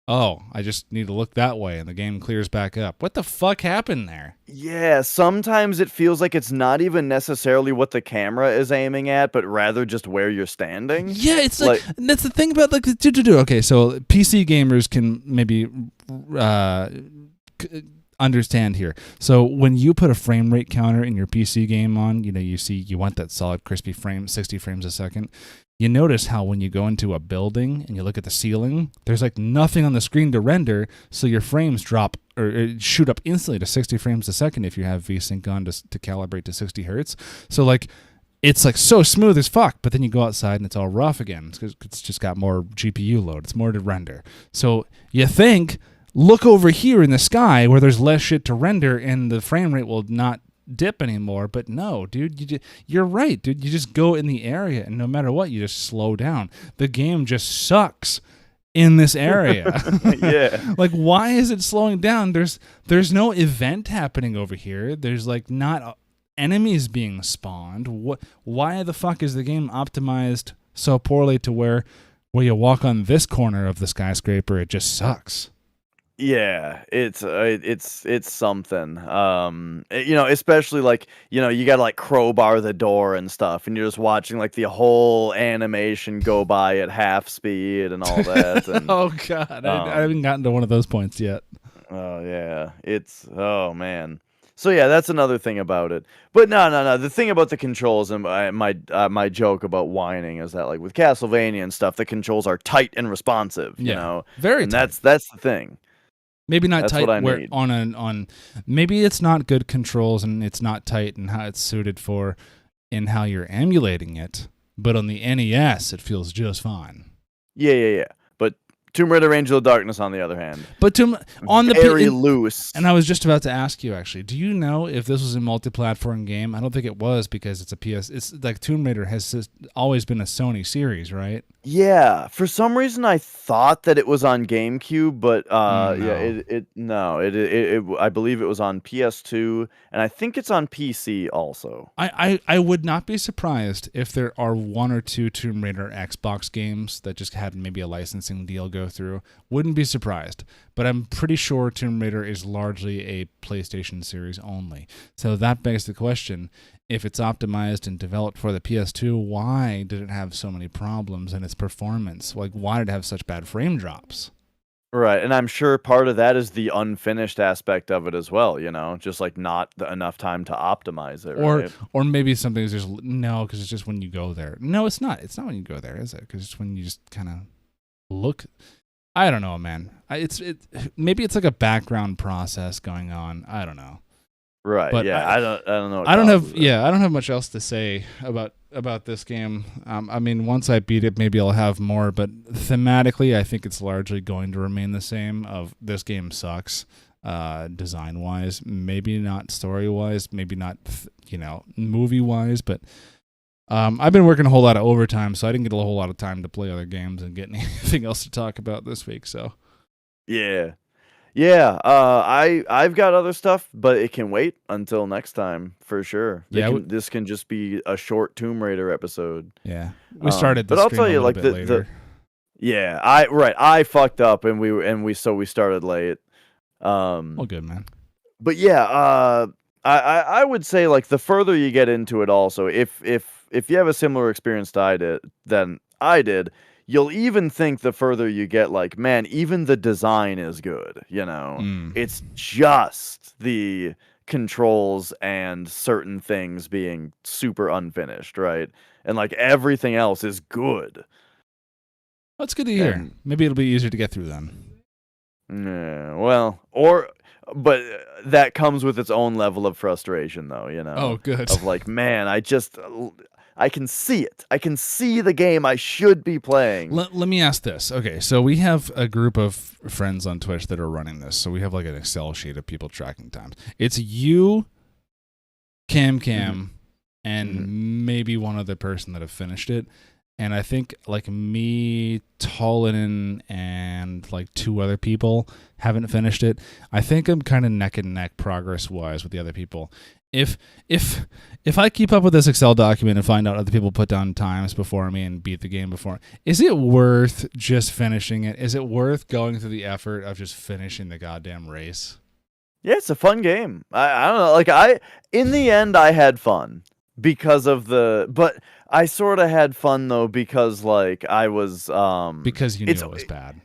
Oh, I just need to look that way and the game clears back up. What the fuck happened there? Yeah, sometimes it feels like it's not even necessarily what the camera is aiming at, but rather just where you're standing. Yeah, it's like that's the thing about, like, okay, so PC gamers can maybe understand here. So when you put a frame rate counter in your PC game on, you want that solid crispy frame, 60 frames a second. You notice how when you go into a building and you look at the ceiling, there's like nothing on the screen to render, so your frames drop or shoot up instantly to 60 frames a second if you have VSync on to calibrate to 60 hertz. So, like, it's like so smooth as fuck, but then you go outside and it's all rough again because it's just got more GPU load. It's more to render. So you think, look over here in the sky where there's less shit to render and the frame rate will not dip anymore, but no, dude, you're right, dude. You just go in the area and no matter what, you just slow down. The game just sucks in this area. Yeah. Like, why is it slowing down? There's no event happening over here. There's like not enemies being spawned. Why the fuck is the game optimized so poorly to where you walk on this corner of the skyscraper, it just sucks? Yeah, it's something. Especially like, you gotta like crowbar the door and stuff, and you're just watching like the whole animation go by at half speed and all that. And, oh god, I haven't gotten to one of those points yet. Oh yeah, oh man. So yeah, that's another thing about it. But no. The thing about the controls and my joke about whining is that, like, with Castlevania and stuff, the controls are tight and responsive. You know, very. And tight. that's the thing. Maybe not That's tight what I where need. on maybe it's not good controls and it's not tight and how it's suited for in how you're emulating it, but on the NES it feels just fine. Yeah. But Tomb Raider Angel of Darkness, on the other hand, but on the very loose. And I was just about to ask you, actually, do you know if this was a multi-platform game? I don't think it was because it's a PS. It's like Tomb Raider has always been a Sony series, right? Yeah, for some reason I thought that it was on GameCube, but no. I believe it was on PS2, and I think it's on PC also. I would not be surprised if there are one or two Tomb Raider Xbox games that just had maybe a licensing deal go through. Wouldn't be surprised, but I'm pretty sure Tomb Raider is largely a PlayStation series only. So that begs the question: if it's optimized and developed for the PS2, why did it have so many problems in its performance? Like, why did it have such bad frame drops? Right, and I'm sure part of that is the unfinished aspect of it as well, just like not enough time to optimize it, right? Or maybe something's just, no, because it's just when you go there. No, it's not. It's not when you go there, is it? Because it's when you just kind of look. I don't know, man. Maybe it's like a background process going on. I don't know. Right. But yeah. I don't know. I don't have much else to say about this game. I mean, once I beat it, maybe I'll have more. But thematically, I think it's largely going to remain the same. Of this game sucks, design wise, maybe not story wise, maybe not movie wise. But I've been working a whole lot of overtime, so I didn't get a whole lot of time to play other games and get anything else to talk about this week. So yeah. Yeah, I've got other stuff, but it can wait until next time for sure. This can just be a short Tomb Raider episode. Yeah, we started, but I'll tell you, like I fucked up and we started late. Well, good, man. But yeah, I would say, like, the further you get into it, also, if you have a similar experience than I did, you'll even think the further you get, like, man, even the design is good, you know? It's just the controls and certain things being super unfinished, right? And like everything else is good. That's good to hear. And Maybe it'll be easier to get through then. yeah, well, but that comes with its own level of frustration, though, you know? Oh, good. Of like, man, I can see it. I can see the game I should be playing. Let me ask this. Okay, so we have a group of friends on Twitch that are running this. So we have like an Excel sheet of people tracking times. It's you, Cam, and maybe one other person that have finished it. And I think like me, Tollinen, and like 2 other people haven't finished it. I think I'm kind of neck and neck progress-wise with the other people. If I keep up with this Excel document and find out other people put down times before me and beat the game before, is it worth just finishing it? Is it worth going through the effort of just finishing the goddamn race? Yeah, it's a fun game. I don't know. Like in the end, I had fun because of but I sort of had fun though because like I was because you knew it was bad.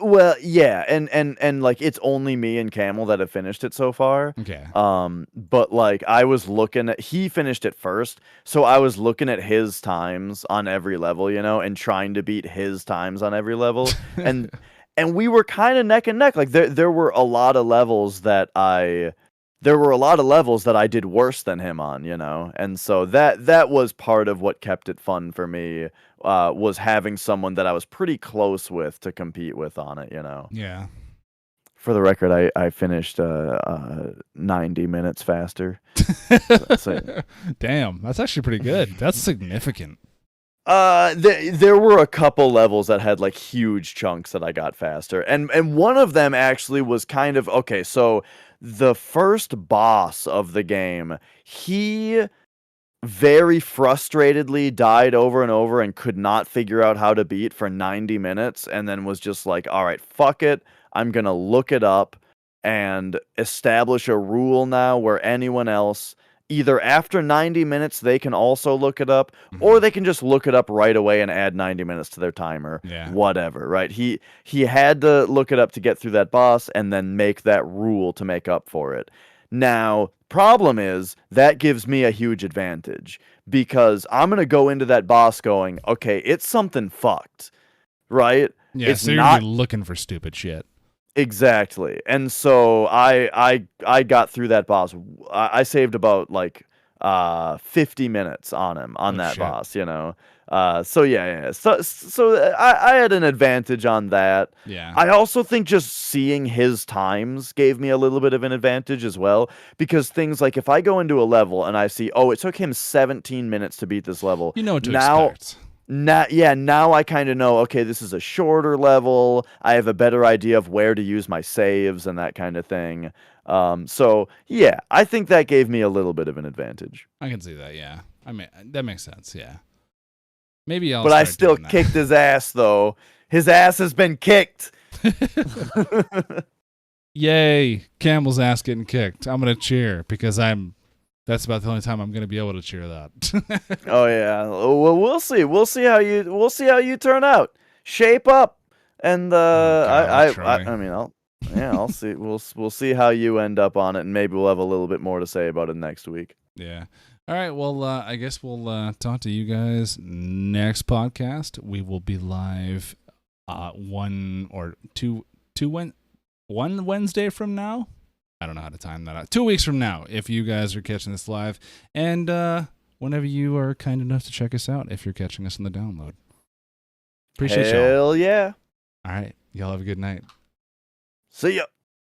Well, yeah, and like it's only me and Camel that have finished it so far. Okay. But like I was looking at he finished it first, so I was looking at his times on every level, you know, and trying to beat his times on every level. and we were kind of neck and neck. Like there were a lot of levels that I did worse than him on, you know? And so that was part of what kept it fun for me, was having someone that I was pretty close with to compete with on it, you know? Yeah. For the record, I finished 90 minutes faster. So, damn, that's actually pretty good. That's significant. There were a couple levels that had like huge chunks that I got faster. And one of them actually was kind of, okay, so the first boss of the game, he very frustratedly died over and over and could not figure out how to beat for 90 minutes and then was just like, all right, fuck it. I'm going to look it up and establish a rule now where anyone else, either after 90 minutes, they can also look it up, or they can just look it up right away and add 90 minutes to their timer. Yeah. Whatever, right? He had to look it up to get through that boss and then make that rule to make up for it. Now, problem is, that gives me a huge advantage because I'm going to go into that boss going, okay, it's something fucked, right? Yeah, it's so you're not looking for stupid shit. Exactly. And so I got through that boss. I saved about like 50 minutes on him on that shit. boss, you know. So yeah. So I had an advantage on that. Yeah. I also think just seeing his times gave me a little bit of an advantage as well, because things like if I go into a level and I see, oh, it took him 17 minutes to beat this level. You know what to expect. Now I kind of know, okay, this is a shorter level. I have a better idea of where to use my saves and that kind of thing. So yeah, I think that gave me a little bit of an advantage. I can see that, yeah. I mean, that makes sense, yeah. Maybe I'll But I still kicked his ass, though. His ass has been kicked. Yay, Campbell's ass getting kicked. I'm going to cheer because that's about the only time I'm going to be able to cheer that. Oh yeah. Well, we'll see. We'll see how you turn out. Shape up. And I mean, I'll see. We'll see how you end up on it, and maybe we'll have a little bit more to say about it next week. Yeah. All right. Well, I guess we'll talk to you guys next podcast. We will be live one Wednesday from now. I don't know how to time that out. 2 weeks from now, if you guys are catching this live, and whenever you are kind enough to check us out, if you're catching us on the download. Appreciate y'all. Hell yeah. All right. Y'all have a good night. See ya.